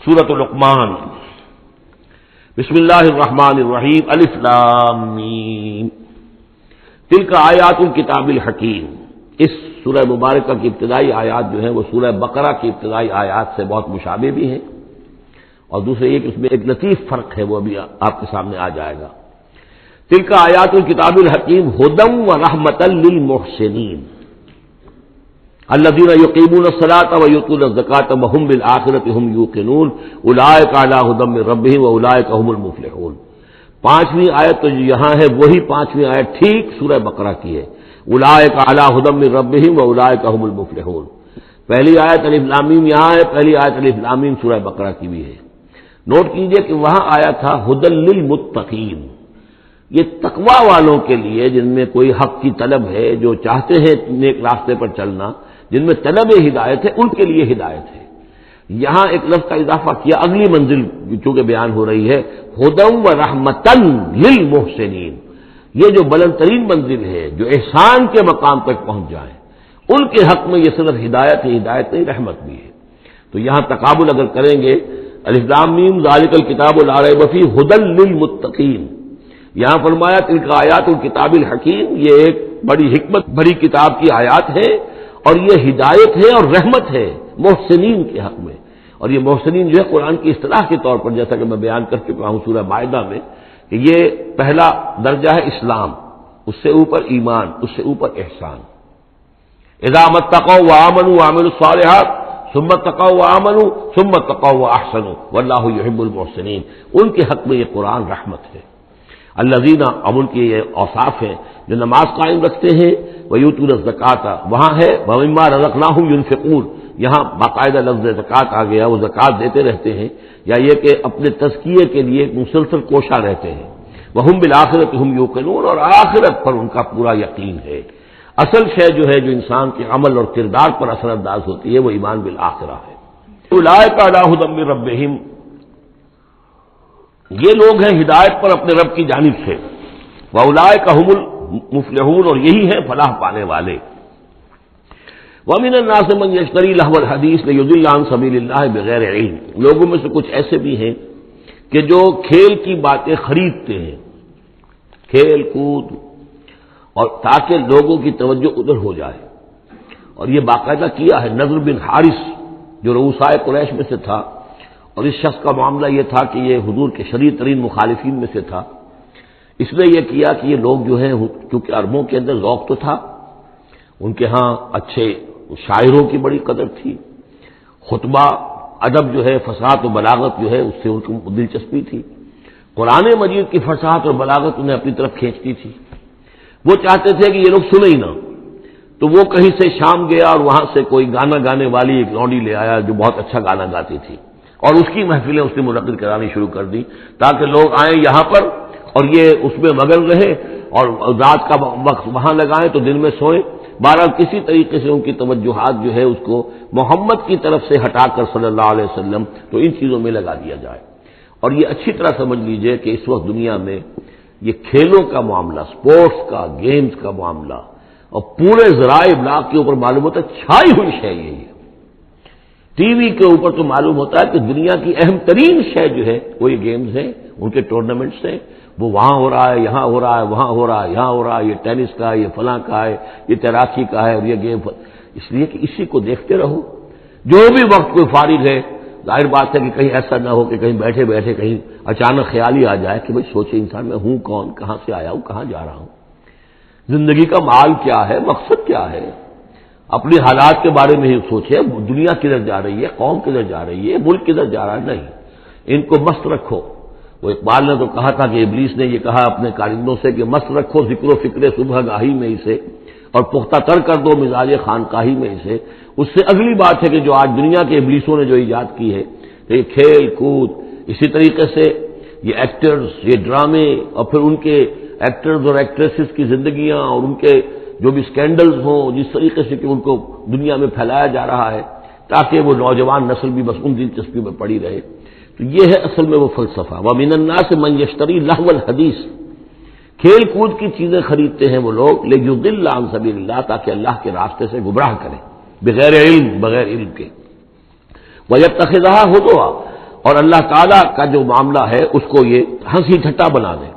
سورۃ لقمان۔ بسم اللہ الرحمن الرحیم، الف لام میم، تلک آیات الکتاب الحکیم۔ اس سورہ مبارکہ کی ابتدائی آیات جو ہیں وہ سورہ بقرہ کی ابتدائی آیات سے بہت مشابہ بھی ہیں، اور دوسرے یہ کہ اس میں ایک لطیف فرق ہے، وہ ابھی آپ کے سامنے آ جائے گا۔ تلک آیات الکتاب الحکیم ھدی ورحمۃ للمحسنین الذین یقیمون الصلاۃ ویؤتون الزکاۃ وہم بالآخرۃ ھم یوقنون اولئک علی ھدی من ربہم واولئک ھم المفلحون۔ پانچویں آیت تو یہاں ہے وہی پانچویں آیت ٹھیک سورہ بقرہ کی ہے، اولئک علی ھدی من ربہم واولئک ھم المفلحون۔ پہلی آیت الف لام میم یہاں ہے، پہلی آیت الف لام میم سورہ بقرہ کی بھی ہے۔ نوٹ کیجئے کہ وہاں آیا تھا ھدی للمتقین، یہ تقوی والوں کے لیے جن میں کوئی حق کی طلب ہے، جو چاہتے ہیں نیک راستے پر چلنا، جن میں طلب ہدایت ہے، ان کے لیے ہدایت ہے۔ یہاں ایک لفظ کا اضافہ کیا، اگلی منزل چونکہ بیان ہو رہی ہے، ھدی ورحمۃ للمحسنین، یہ جو بلند ترین منزل ہے، جو احسان کے مقام تک پہنچ جائیں، ان کے حق میں یہ صرف ہدایت ہے، ہدایت نہیں رحمت بھی ہے۔ تو یہاں تقابل اگر کریں گے، الف لام میم ذالک الکتاب لا ریب فیہ ھدی للمتقین، یہاں فرمایا تلک آیات الکتاب الحکیم، یہ ایک بڑی حکمت بڑی کتاب کی آیات ہے، اور یہ ہدایت ہے اور رحمت ہے محسنین کے حق میں۔ اور یہ محسنین جو ہے قرآن کی اصطلاح کے طور پر، جیسا کہ میں بیان کر چکا ہوں سورہ مائدہ میں، کہ یہ پہلا درجہ ہے اسلام، اس سے اوپر ایمان، اس سے اوپر احسان۔ اذا اتقوا وآمنوا وعملوا الصالحات ثم اتقوا وآمنوا ثم اتقوا واحسنوا واللہ یحب المحسنین، ان کے حق میں یہ قرآن رحمت ہے۔ الذین، اب ان کے یہ اوصاف ہیں جو نماز قائم رکھتے ہیں، ویؤتون الزکاۃ، وہاں ہے ومما رزقناہم ینفقون، یہاں باقاعدہ لفظ زکوٰۃ آ گیا، وہ زکوٰۃ دیتے رہتے ہیں، یا یہ کہ اپنے تزکیے کے لیے مسلسل کوشاں رہتے ہیں۔ وہم بالآخرۃ ھم یوقنون، اور آخرت پر ان کا پورا یقین ہے۔ اصل شے جو ہے جو انسان کے عمل اور کردار پر اثر انداز ہوتی ہے، وہ ایمان بالآخرہ ہے۔ اولئک علی ھدی من ربہم، یہ لوگ ہیں ہدایت پر اپنے رب کی جانب سے، واولئک ھم المفلحون، اور یہی ہیں فلاح پانے والے۔ ومن الناس من یشتری لہو الحدیث لیضل عن سبیل اللہ بغیر علم، لوگوں میں سے کچھ ایسے بھی ہیں کہ جو کھیل کی باتیں خریدتے ہیں، کھیل کود، اور تاکہ لوگوں کی توجہ ادھر ہو جائے۔ اور یہ باقاعدہ کیا ہے نضر بن حارث جو رؤسائے قریش میں سے تھا، اور اس شخص کا معاملہ یہ تھا کہ یہ حضور کے شدید ترین مخالفین میں سے تھا۔ اس نے یہ کیا کہ یہ لوگ جو ہیں، کیونکہ عربوں کے اندر ذوق تو تھا، ان کے ہاں اچھے شاعروں کی بڑی قدر تھی، خطبہ ادب جو ہے، فصاحت و بلاغت جو ہے، اس سے ان کو دلچسپی تھی، قرآن مجید کی فصاحت اور بلاغت انہیں اپنی طرف کھینچتی تھی۔ وہ چاہتے تھے کہ یہ لوگ سنیں ہی نہ، تو وہ کہیں سے شام گیا اور وہاں سے کوئی گانا گانے والی ایک لونڈی لے آیا جو بہت اچھا گانا گاتی تھی، اور اس کی محفلیں اس نے منعقد کرانی شروع کر دی، تاکہ لوگ آئیں یہاں پر اور یہ اس میں مگن رہے، اور رات کا وقت وہاں لگائیں تو دن میں سوئیں۔ بہرحال کسی طریقے سے ان کی توجہات جو ہے اس کو محمد کی طرف سے ہٹا کر صلی اللہ علیہ وسلم تو ان چیزوں میں لگا دیا جائے۔ اور یہ اچھی طرح سمجھ لیجئے کہ اس وقت دنیا میں یہ کھیلوں کا معاملہ، سپورٹس کا، گیمز کا معاملہ، اور پورے ذرائع ابلاغ کے اوپر معلوم ہوتا ہے چھائی ہوئی شے یہی ہے۔ ٹی وی کے اوپر تو معلوم ہوتا ہے کہ دنیا کی اہم ترین شے جو ہے وہ یہ گیمز ہیں، ان کے ٹورنامنٹس ہیں، وہ وہاں ہو رہا ہے، یہاں ہو رہا ہے، وہاں ہو رہا ہے، یہاں ہو رہا ہے، یہ ٹینس کا ہے، یہ فلاں کا ہے، یہ تیراکی کا ہے، اور یہ گیم، اس لیے کہ اسی کو دیکھتے رہو۔ جو بھی وقت کوئی فارغ ہے، ظاہر بات ہے کہ کہیں ایسا نہ ہو کہ کہیں بیٹھے بیٹھے کہیں اچانک خیال ہی آ جائے کہ بھئی سوچے انسان میں ہوں کون، کہاں سے آیا ہوں، کہاں جا رہا ہوں، زندگی کا مال کیا ہے، مقصد کیا ہے، اپنے حالات کے بارے میں ہی سوچے، دنیا کدھر جا رہی ہے، قوم کدھر جا رہی ہے، ملک کدھر جا رہا ہے، نہیں، ان کو مست رکھو۔ وہ اقبال نے تو کہا تھا کہ ابلیس نے یہ کہا اپنے کارندوں سے کہ مست رکھو ذکر و فکر صبح گاہی میں اسے، اور پختہ تر کر دو مزاج خانقاہی میں اسے۔ اس سے اگلی بات ہے کہ جو آج دنیا کے ابلیسوں نے جو ایجاد کی ہے، تو یہ کھیل کود، اسی طریقے سے یہ ایکٹرز، یہ ڈرامے، اور پھر ان کے ایکٹرز اور ایکٹریسز کی زندگیاں، اور ان کے جو بھی سکینڈلز ہوں، جس طریقے سے کہ ان کو دنیا میں پھیلایا جا رہا ہے تاکہ وہ نوجوان نسل بھی بس ان دلچسپی میں پڑی رہے، تو یہ ہے اصل میں وہ فلسفہ۔ وَمِنَ النَّاسِ مَن يَشْتَرِي لَهْوَ الْحَدِيثِ، کھیل کود کی چیزیں خریدتے ہیں وہ لوگ، لِيُضِلَّ عَن سَبِيلِ اللَّهِ، تاکہ اللہ کے راستے سے گمراہ کریں، بغیر علم، بغیر علم کے۔ وَيَتَّخِذَهَا هُزُوًا، اور اللہ تعالیٰ کا جو معاملہ ہے اس کو یہ ہنسی ٹھٹا بنا دیں.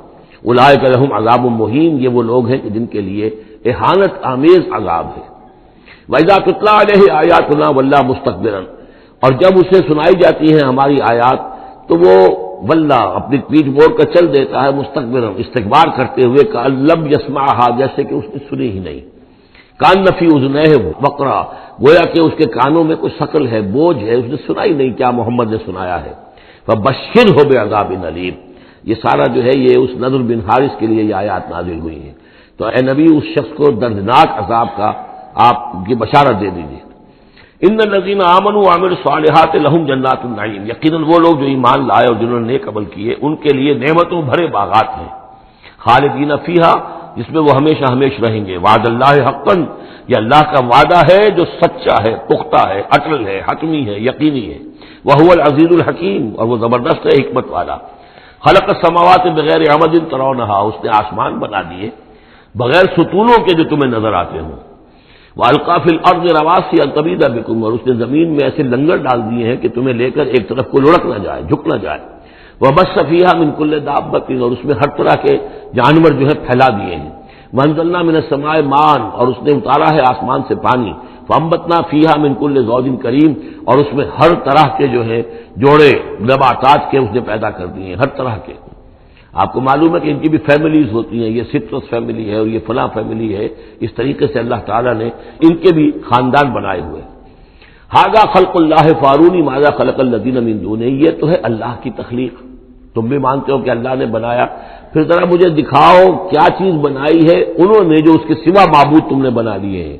اولئک لہم عذاب مہین، یہ وہ لوگ ہیں کہ جن کے لیے اہانت آمیز عذاب ہے. وَإِذَا تُتْلَىٰ عَلَيْهِ آيَاتُنَا وَلَّىٰ مُسْتَكْبِرًا، اور جب اسے سنائی جاتی ہیں ہماری آیات تو وہ ولّا اپنی پیٹھ موڑ کر چل دیتا ہے، مستکبرن استکبار کرتے ہوئے، کأن لم یسمعھا جیسے کہ اس نے سنی ہی نہیں. کان فی اذنیہ وقرا، گویا کہ اس کے کانوں میں کوئی ثقل ہے، بوجھ ہے، اس نے سنا ہی نہیں کیا محمد نے سنایا ہے. فبشرہ بعذاب علیم، یہ سارا جو ہے یہ اس نضر بن حارث کے لیے یہ آیات نازل ہوئی ہیں. تو اے نبی اس شخص کو دردناک عذاب کا آپ کی بشارت دے دیجیے. ان الذین آمنوا وعملوا الصالحات لہم جنات النعیم، یقیناً وہ لوگ جو ایمان لائے اور جنہوں نے نیک عمل کیے ان کے لیے نعمتوں بھرے باغات ہیں. خالدین فیہا، جس میں وہ ہمیشہ ہمیشہ رہیں گے. وعد اللہ حقا، یہ اللہ کا وعدہ ہے جو سچا ہے، پختہ ہے، اٹل ہے، حتمی ہے، یقینی ہے. وہو العزیز الحکیم، اور وہ زبردست ہے، حکمت والا. خلق السماوات بغیر عمد ترونہا، اس نے آسمان بنا دیے بغیر ستونوں کے جو تمہیں نظر آتے ہوں. وَأَلْقَىٰ فِي الْأَرْضِ رَوَاسِيَ أَن تَمِيدَ بِكُمْ، اور اس نے زمین میں ایسے لنگر ڈال دیے ہیں کہ تمہیں لے کر ایک طرف کو لڑک نہ جائے، جھک نہ جائے. وَبَثَّ فِيهَا مِن كُلِّ دَابَّةٍ، اور اس میں ہر طرح کے جانور جو ہے پھیلا دیے ہیں. وَأَنزَلْنَا مِنَ السَّمَاءِ مَاءً، اور اس نے اتارا ہے آسمان سے پانی. فَأَنبَتْنَا فِيهَا مِن كُلِّ زَوْجٍ كَرِيمٍ، اور اس میں ہر طرح کے جو ہے جوڑے نباتات کے اس نے پیدا کر دیے ہیں، ہر طرح کے. آپ کو معلوم ہے کہ ان کی بھی فیملیز ہوتی ہیں، یہ سٹرس فیملی ہے اور یہ فلاں فیملی ہے. اس طریقے سے اللہ تعالیٰ نے ان کے بھی خاندان بنائے ہوئے. ھذا خلق اللہ فارونی ماذا خلق الذین من دونہ، یہ تو ہے اللہ کی تخلیق. تم بھی مانتے ہو کہ اللہ نے بنایا، پھر ذرا مجھے دکھاؤ کیا چیز بنائی ہے انہوں نے جو اس کے سوا معبود تم نے بنا لیے ہیں.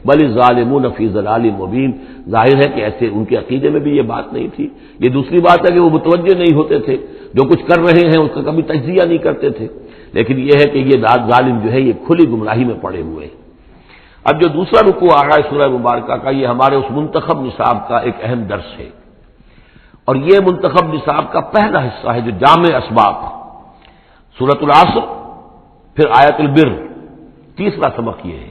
بل الظالمون فی ضلال مبین، ظاہر ہے کہ ایسے ان کے عقیدے میں بھی یہ بات نہیں تھی. یہ دوسری بات ہے کہ وہ متوجہ نہیں ہوتے تھے، جو کچھ کر رہے ہیں اس کا کبھی تجزیہ نہیں کرتے تھے. لیکن یہ ہے کہ یہ ظالم جو ہے یہ کھلی گمراہی میں پڑے ہوئے ہیں. اب جو دوسرا رکوع آ رہا ہے سورہ مبارکہ کا، یہ ہمارے اس منتخب نصاب کا ایک اہم درس ہے. اور یہ منتخب نصاب کا پہلا حصہ ہے جو جامع اسباب، سورۃ العصر، پھر آیت البر، تیسرا سبق یہ ہے.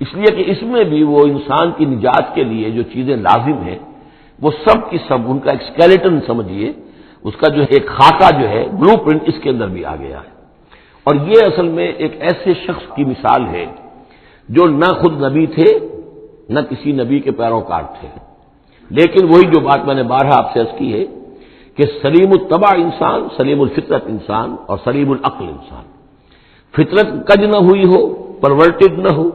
اس لیے کہ اس میں بھی وہ انسان کی نجات کے لیے جو چیزیں لازم ہیں وہ سب کی سب ان کا ایک اسکیلیٹن سمجھیے، اس کا جو ایک خاکہ جو ہے بلو پرنٹ اس کے اندر بھی آ گیا ہے. اور یہ اصل میں ایک ایسے شخص کی مثال ہے جو نہ خود نبی تھے نہ کسی نبی کے پیروکار تھے، لیکن وہی جو بات میں نے بارہا آپ سے عرض کی ہے کہ سلیم الطبع انسان، سلیم الفطرت انسان اور سلیم العقل انسان. فطرت کج نہ ہوئی ہو، پرورٹڈ نہ ہو،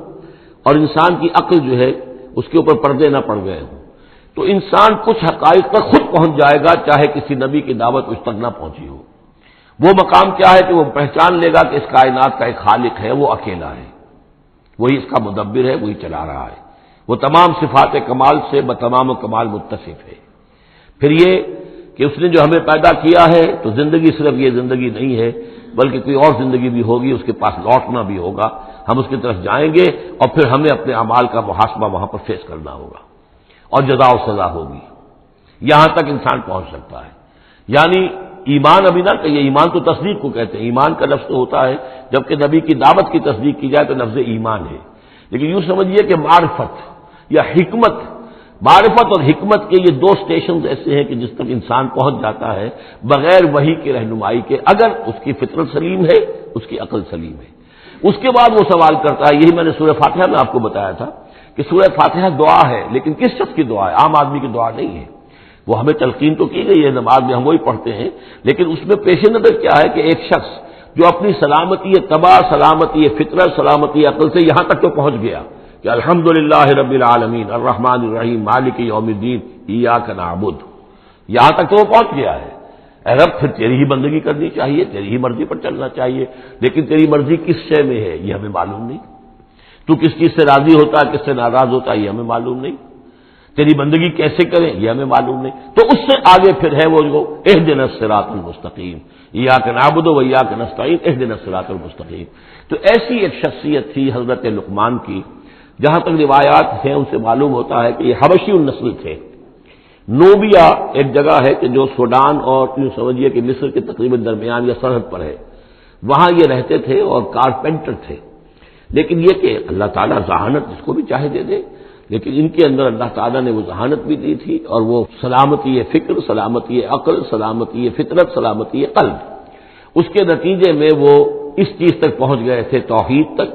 اور انسان کی عقل جو ہے اس کے اوپر پردے نہ پڑ گئے ہوں، تو انسان کچھ حقائق تک خود پہنچ جائے گا چاہے کسی نبی کی دعوت اس تک نہ پہنچی ہو. وہ مقام کیا ہے کہ وہ پہچان لے گا کہ اس کائنات کا ایک خالق ہے، وہ اکیلا ہے، وہی اس کا مدبر ہے، وہی چلا رہا ہے، وہ تمام صفات کمال سے بتمام و کمال متصف ہے. پھر یہ کہ اس نے جو ہمیں پیدا کیا ہے تو زندگی صرف یہ زندگی نہیں ہے بلکہ کوئی اور زندگی بھی ہوگی، اس کے پاس لوٹنا بھی ہوگا، ہم اس کی طرف جائیں گے اور پھر ہمیں اپنے اعمال کا محاسبہ وہاں پر فیس کرنا ہوگا اور جزا و سزا ہوگی. یہاں تک انسان پہنچ سکتا ہے. یعنی ایمان ابھی نہ کہ یہ ایمان تو تصدیق کو کہتے ہیں، ایمان کا لفظ تو ہوتا ہے جبکہ نبی کی دعوت کی تصدیق کی جائے تو لفظ ایمان ہے. لیکن یوں سمجھیے کہ معرفت یا حکمت، معرفت اور حکمت کے یہ دو سٹیشنز ایسے ہیں کہ جس تک انسان پہنچ جاتا ہے بغیر وحی کی رہنمائی کے، اگر اس کی فطرت سلیم ہے، اس کی عقل سلیم ہے. اس کے بعد وہ سوال کرتا ہے، یہی میں نے سورہ فاتحہ میں آپ کو بتایا تھا کہ سورہ فاتحہ دعا ہے، لیکن کس شخص کی دعا ہے؟ عام آدمی کی دعا نہیں ہے. وہ ہمیں تلقین تو کی گئی ہے نماز میں، ہم وہی پڑھتے ہیں، لیکن اس میں پیش نظر کیا ہے کہ ایک شخص جو اپنی سلامتی طبع، سلامتی فطرت، سلامتی عقل سے یہاں تک تو پہنچ گیا کہ الحمدللہ رب العالمین الرحمن الرحیم مالک یوم الدین ایاک نعبد، یہاں تک تو وہ پہنچ گیا ہے. اے رب پھر تیری ہی بندگی کرنی چاہیے، تیری ہی مرضی پر چلنا چاہیے، لیکن تیری مرضی کس شے میں ہے یہ ہمیں معلوم نہیں. تو کس چیز سے راضی ہوتا ہے، کس سے ناراض ہوتا ہے یہ ہمیں معلوم نہیں. تیری بندگی کیسے کریں یہ ہمیں معلوم نہیں. تو اس سے آگے پھر ہے وہ جو اہدنا الصراط المستقیم، ایاک نعبد و ایاک نستعین اہدنا الصراط المستقیم. تو ایسی ایک شخصیت تھی حضرت لقمان کی، جہاں تک روایات ہیں ان سے معلوم ہوتا ہے کہ یہ حبشی النسل تھے. نوبیا ایک جگہ ہے کہ جو سوڈان اور یوں سمجھیے کہ مصر کے تقریباً درمیان یا سرحد پر ہے، وہاں یہ رہتے تھے اور کارپینٹر تھے. لیکن یہ کہ اللہ تعالیٰ ذہانت جس کو بھی چاہے دے دے، لیکن ان کے اندر اللہ تعالیٰ نے وہ ذہانت بھی دی تھی، اور وہ سلامتی فکر، سلامتی عقل، سلامتی فطرت، سلامتی قلب، اس کے نتیجے میں وہ اس چیز تک پہنچ گئے تھے، توحید تک.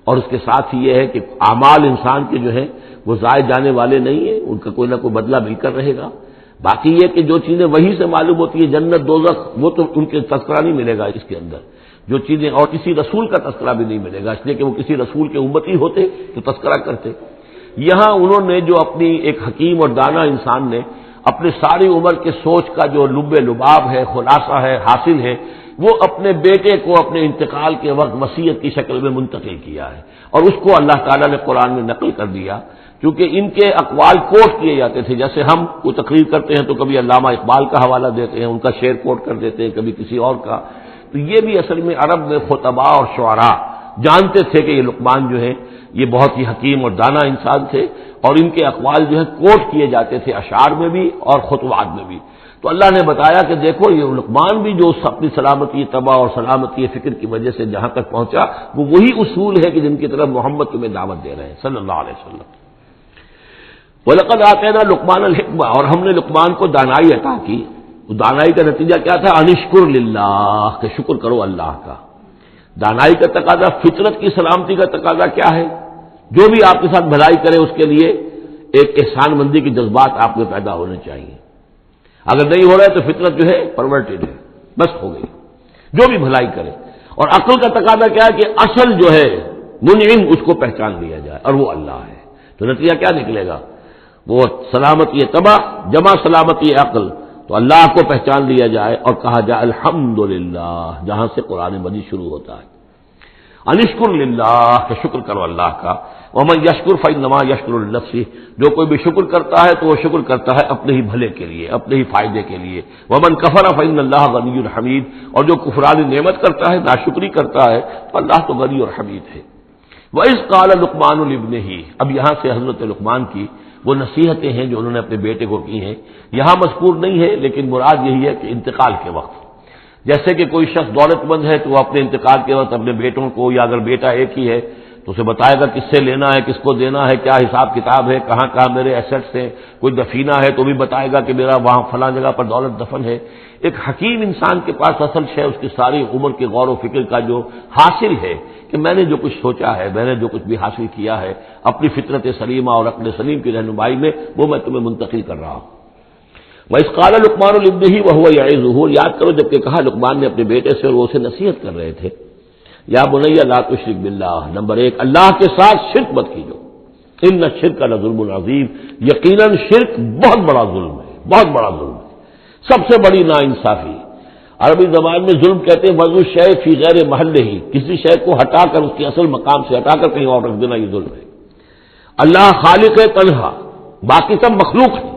اور اس کے ساتھ ہی یہ ہے کہ اعمال انسان کے جو ہیں وہ ضائع جانے والے نہیں ہیں، ان کا کوئی نہ کوئی بدلہ مل کر رہے گا. باقی یہ کہ جو چیزیں وہی سے معلوم ہوتی ہیں، جنت دوزخ، وہ تو ان کے تذکرہ نہیں ملے گا اس کے اندر، جو چیزیں، اور کسی رسول کا تذکرہ بھی نہیں ملے گا، اس لیے کہ وہ کسی رسول کے امتی ہوتے تو تذکرہ کرتے. یہاں انہوں نے جو اپنی ایک حکیم اور دانا انسان نے اپنے ساری عمر کے سوچ کا جو لب لباب ہے، خلاصہ ہے، حاصل ہے، وہ اپنے بیٹے کو اپنے انتقال کے وقت وصیت کی شکل میں منتقل کیا ہے، اور اس کو اللہ تعالیٰ نے قرآن میں نقل کر دیا. کیونکہ ان کے اقوال کوٹ کیے جاتے تھے، جیسے ہم کوئی تقریر کرتے ہیں تو کبھی علامہ اقبال کا حوالہ دیتے ہیں، ان کا شعر کوٹ کر دیتے ہیں، کبھی کسی اور کا. تو یہ بھی اصل میں عرب میں خطباء اور شعراء جانتے تھے کہ یہ لقمان جو ہے یہ بہت ہی حکیم اور دانا انسان تھے، اور ان کے اقوال جو ہے کوٹ کیے جاتے تھے اشعار میں بھی اور خطبات میں بھی. تو اللہ نے بتایا کہ دیکھو یہ لقمان بھی جو اپنی سلامتی طبع اور سلامتی فکر کی وجہ سے جہاں تک پہنچا، وہ وہی اصول ہے کہ جن کی طرف محمد تمہیں دعوت دے رہے ہیں صلی اللہ علیہ وسلم. وَلَقَدْ آتَيْنَا لُقْمَانَ الْحِكْمَةَ، اور ہم نے لقمان کو دانائی عطا کی. تو دانائی کا نتیجہ کیا تھا؟ انشکر للہ، کہ شکر کرو اللہ کا. دانائی کا تقاضا، فطرت کی سلامتی کا تقاضا کیا ہے؟ جو بھی آپ کے ساتھ بھلائی کرے اس کے لیے ایک احسان مندی کے جذبات آپ میں پیدا ہونے چاہیے. اگر نہیں ہو رہا ہے تو فطرت جو ہے پرورٹڈ ہے، بس ہو گئی، جو بھی بھلائی کرے. اور عقل کا تقاضا کیا ہے کہ اصل جو ہے منعم، اس کو پہچان لیا جائے، اور وہ اللہ ہے. تو نتیجہ کیا نکلے گا؟ وہ سلامتی طبع جمع سلامتی عقل، تو اللہ کو پہچان لیا جائے اور کہا جائے الحمدللہ، جہاں سے قرآن مجید شروع ہوتا ہے. انشکر للہ، کہ شکر کرو اللہ کا. ومن یشکر فانما یشکر لنفسہ، جو کوئی بھی شکر کرتا ہے تو وہ شکر کرتا ہے اپنے ہی بھلے کے لیے، اپنے ہی فائدے کے لیے. ومن کفر فان اللہ غنی حمید، اور جو کفران نعمت کرتا ہے، ناشکری کرتا ہے، تو اللہ تو غنی اور حمید ہے. وَإِذْ قَالَ لُقْمَانُ لِابْنِهِ، اب یہاں سے حضرت لقمان کی وہ نصیحتیں ہیں جو انہوں نے اپنے بیٹے کو کی ہیں، یہاں مذکور نہیں ہے، لیکن مراد یہی ہے کہ انتقال کے وقت. جیسے کہ کوئی شخص دولت مند ہے تو وہ اپنے انتقال کے وقت اپنے بیٹوں کو، یا اگر بیٹا ایک ہی ہے تو اسے بتائے گا کس سے لینا ہے، کس کو دینا ہے، کیا حساب کتاب ہے، کہاں کہاں میرے ایسٹس ہیں. کوئی دفینہ ہے تو بھی بتائے گا کہ میرا وہاں فلاں جگہ پر دولت دفن ہے. ایک حکیم انسان کے پاس اصل شے اس کی ساری عمر کے غور و فکر کا جو حاصل ہے کہ میں نے جو کچھ سوچا ہے، میں نے جو کچھ بھی حاصل کیا ہے اپنی فطرت سلیمہ اور عقل سلیم کی رہنمائی میں، وہ میں تمہیں منتقل کر رہا ہوں. وَإِذْ قَالَ لُقْمَانُ لِابْنِهِ وَهُوَ يَعِظُهُ، یاد کرو جب کہ کہا لقمان نے اپنے بیٹے سے، اور وہ اسے نصیحت کر رہے تھے. یا بنی لا تشرک باللہ، نمبر 1 اللہ کے ساتھ شرک مت کیجو. ان الشرک لظلم عظیم، یقیناً شرک بہت بڑا ظلم ہے، بہت بڑا ظلم ہے، سب سے بڑی ناانصافی. عربی زبان میں ظلم کہتے ہیں وضع الشیء فی غیر محلہ، کسی شے کو ہٹا کر اس کے اصل مقام سے ہٹا کر کہیں اور رکھ دینا، یہ ظلم ہے. اللہ خالق ہے تنہا، باقی سب مخلوق ہے.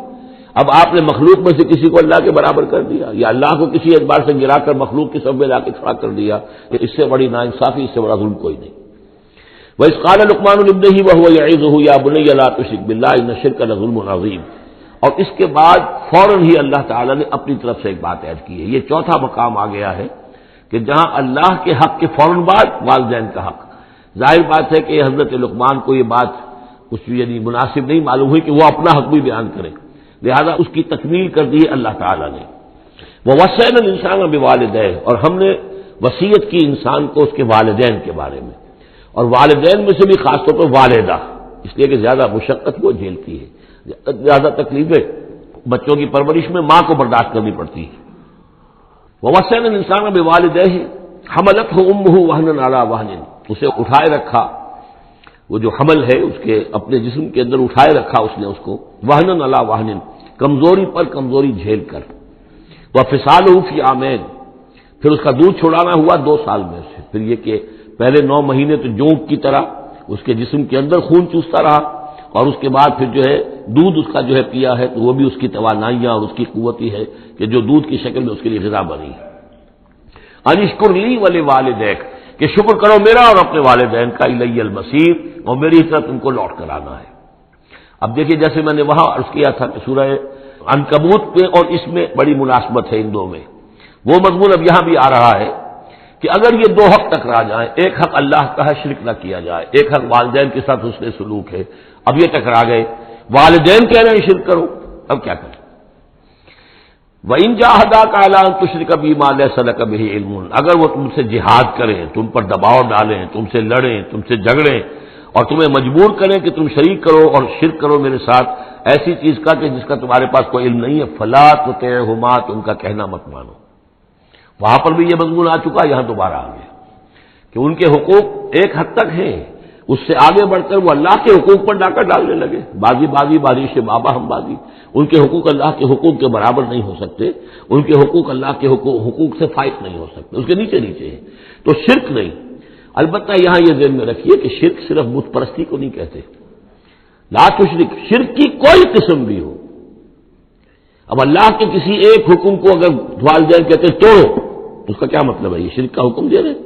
اب آپ نے مخلوق میں سے کسی کو اللہ کے برابر کر دیا، یا اللہ کو کسی اعتبار سے گرا کر مخلوق کی سب میں لا کے کھڑا کر دیا، کہ اس سے بڑی ناانصافی، اس سے بڑا ظلم کوئی نہیں. وَإِذْ قَالَ لُقْمَانُ لِابْنِهِ وَهُوَ يَعِظُهُ يَا بُنَيَّ لَا تُشْرِكْ بِاللَّهِ إِنَّ الشِّرْكَ لَظُلْمٌ عَظِيمٌ. اور اس کے بعد فوراً ہی اللہ تعالیٰ نے اپنی طرف سے ایک بات عہد کی ہے. یہ چوتھا مقام آ گیا ہے کہ جہاں اللہ کے حق کے فوراً بعد والدین کا حق. ظاہر بات ہے کہ حضرت لقمان کو یہ بات کچھ یعنی مناسب نہیں معلوم ہوئی کہ وہ اپنا حق بھی بیان کرے، لہذا اس کی تکمیل کر دی ہے اللہ تعالیٰ نے. وَوَصَّيْنَا الْإِنسَانَ بِوَالِدَيْهِ، اور ہم نے وصیت کی انسان کو اس کے والدین کے بارے میں، اور والدین میں سے بھی خاص طور پر والدہ، اس لیے کہ زیادہ مشقت وہ جھیلتی ہے، زیادہ تکلیفیں بچوں کی پرورش میں ماں کو برداشت کرنی پڑتی ہے. وَوَصَّيْنَا الْإِنسَانَ بِوَالِدَيْهِ حَمَلَتْهُ أُمُّهُ وَهْنًا عَلَى وَهْنٍ، اسے اٹھائے رکھا، وہ جو حمل ہے اس کے اپنے جسم کے اندر اٹھائے رکھا اس نے اس کو، وَهْنًا عَلَى وَهْنٍ، کمزوری پر کمزوری جھیل کر. وَفِصَالُهُ فِي عَامَيْنِ، پھر اس کا دودھ چھڑانا ہوا 2 سال میں سے. پھر یہ کہ پہلے 9 مہینے تو جونک کی طرح اس کے جسم کے اندر خون چوستا رہا، اور اس کے بعد پھر جو ہے دودھ اس کا جو ہے پیا ہے تو وہ بھی اس کی توانائیاں اور اس کی قوتی ہے کہ جو دودھ کی شکل میں اس کے لیے غذا بنی. انشکر لی ولوالدیک، کہ شکر کرو میرا اور اپنے والدین کا، الی المصیر، اور میری طرف تم کو لوٹ کر آنا ہے. اب دیکھیے جیسے میں نے وہاں عرض کیا تھا کہ سورہ عنکبوت میں اور اس میں بڑی مناسبت ہے ان دو میں، وہ مضمون اب یہاں بھی آ رہا ہے کہ اگر یہ 2 حق ٹکرا جائیں، ایک حق اللہ کا ہے شرک نہ کیا جائے، ایک حق والدین کے ساتھ حسن سلوک ہے، اب یہ ٹکرا گئے، والدین کہہ رہے ہیں شرک کرو، اب کیا کریں؟ وَإِن جَاهَدَاكَ عَلَىٰ أَن تُشْرِكَ بِي مَا لَيْسَ لَكَ بِهِ عِلْمٌ، اگر وہ تم سے جہاد کریں، تم پر دباؤ ڈالیں، تم سے لڑیں، تم سے جھگڑیں اور تمہیں مجبور کریں کہ تم شریک کرو اور شرک کرو میرے ساتھ ایسی چیز کا کہ جس کا تمہارے پاس کوئی علم نہیں ہے، فَلَا تُطِعْهُمَا، تم کا کہنا مت مانو۔ وہاں پر بھی یہ مضمون آ چکا، یہاں دوبارہ آ گیا کہ ان کے حقوق ایک حد تک ہیں، اس سے آگے بڑھ کر وہ اللہ کے حقوق پر ڈاکہ ڈالنے لگے، بازی بازی بازی سے بابا ہم بازی۔ ان کے حقوق اللہ کے حقوق کے برابر نہیں ہو سکتے، ان کے حقوق اللہ کے حقوق سے فائق نہیں ہو سکتے، اس کے نیچے نیچے ہیں، تو شرک نہیں۔ البتہ یہاں یہ ذہن میں رکھیے کہ شرک صرف بت پرستی کو نہیں کہتے، لا تشرک، شرک کی کوئی قسم بھی ہو۔ اب اللہ کے کسی ایک حکم کو اگر والدین کہتے توڑو، اس کا کیا مطلب ہے؟ یہ شرک کا حکم دے رہے ہیں،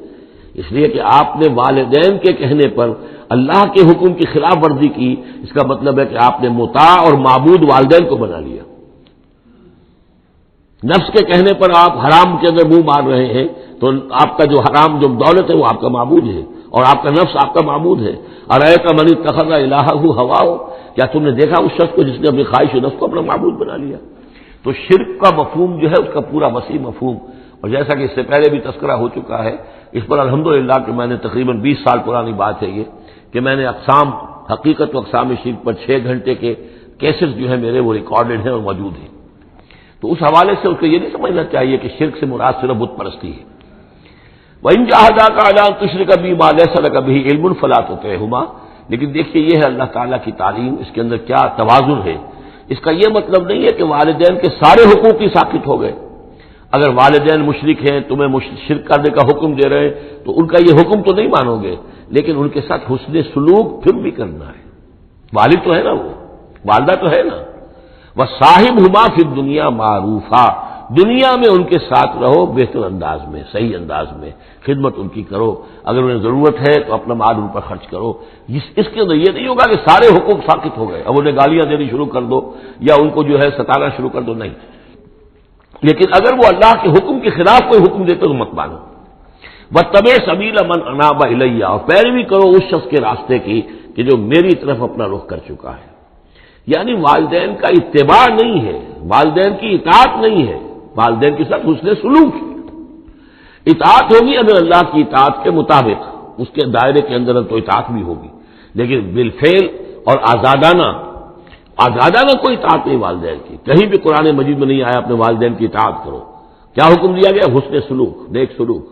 اس لیے کہ آپ نے والدین کے کہنے پر اللہ کے حکم کی خلاف ورزی کی، اس کا مطلب ہے کہ آپ نے مطاع اور معبود والدین کو بنا لیا۔ نفس کے کہنے پر آپ حرام کے اندر منہ مار رہے ہیں تو آپ کا جو حرام جو دولت ہے وہ آپ کا معبود ہے اور آپ کا نفس آپ کا معبود ہے۔ ارأیت من اتخذ الہہ ہواہ، کیا تم نے دیکھا اس شخص کو جس نے اپنی خواہش نفس کو اپنا معبود بنا لیا؟ تو شرک کا مفہوم جو ہے اس کا پورا وسیع مفہوم، اور جیسا کہ اس سے پہلے بھی تذکرہ ہو چکا ہے، اس پر الحمدللہ کہ میں نے تقریباً 20 سال پرانی بات ہے یہ کہ میں نے اقسام حقیقت و اقسام شرک پر 6 گھنٹے کے کیسز جو ہیں میرے وہ ریکارڈڈ ہیں اور موجود ہیں۔ تو اس حوالے سے اس کو یہ نہیں سمجھنا چاہیے کہ شرک سے مراد صرف بت پرستی ہے۔ وَإِن جَاهَدَاكَ عَلَىٰ أَن تُشْرِكَ بِي مَا لَيْسَ لَكَ بِهِ عِلْمٌ فَلَا تُطِعْهُمَا، لیکن دیکھیے یہ ہے اللہ تعالیٰ کی تعلیم، اس کے اندر کیا توازن ہے۔ اس کا یہ مطلب نہیں ہے کہ والدین کے سارے حقوق ہی ساقط ہو گئے۔ اگر والدین مشرک ہیں، تمہیں شرک کرنے کا حکم دے رہے ہیں تو ان کا یہ حکم تو نہیں مانو گے، لیکن ان کے ساتھ حسن سلوک پھر بھی کرنا ہے۔ والد تو ہے نا، وہ والدہ تو ہے نا، وَصَاحِبْهُمَا فِي الدُّنْيَا مَعْرُوفًا، دنیا میں ان کے ساتھ رہو بہتر انداز میں، صحیح انداز میں خدمت ان کی کرو، اگر انہیں ضرورت ہے تو اپنا مال ان پر خرچ کرو۔ اس کے اندر یہ نہیں ہوگا کہ سارے حقوق ساقط ہو گئے، اب انہیں گالیاں دینی شروع کر دو یا ان کو جو ہے ستانا شروع کر دو، نہیں۔ لیکن اگر وہ اللہ کے حکم کے خلاف کوئی حکم دیتے تو مت مانو۔ وَاتَّبِعْ سَبِيلَ مَنْ أَنَابَ إِلَيَّ، اور پیروی کرو اس شخص کے راستے کی کہ جو میری طرف اپنا رخ کر چکا ہے۔ یعنی والدین کا اتباع نہیں ہے، والدین کی اطاعت نہیں ہے، والدین کے ساتھ حسن سلوک ہے۔ اطاعت ہوگی اگر اللہ کی اطاعت کے مطابق، اس کے دائرے کے اندر تو اطاعت بھی ہوگی، لیکن بالفعل اور آزادانہ کوئی اطاعت نہیں والدین کی۔ کہیں بھی قرآن مجید میں نہیں آیا اپنے والدین کی اطاعت کرو۔ کیا حکم دیا گیا؟ حسن سلوک، نیک سلوک،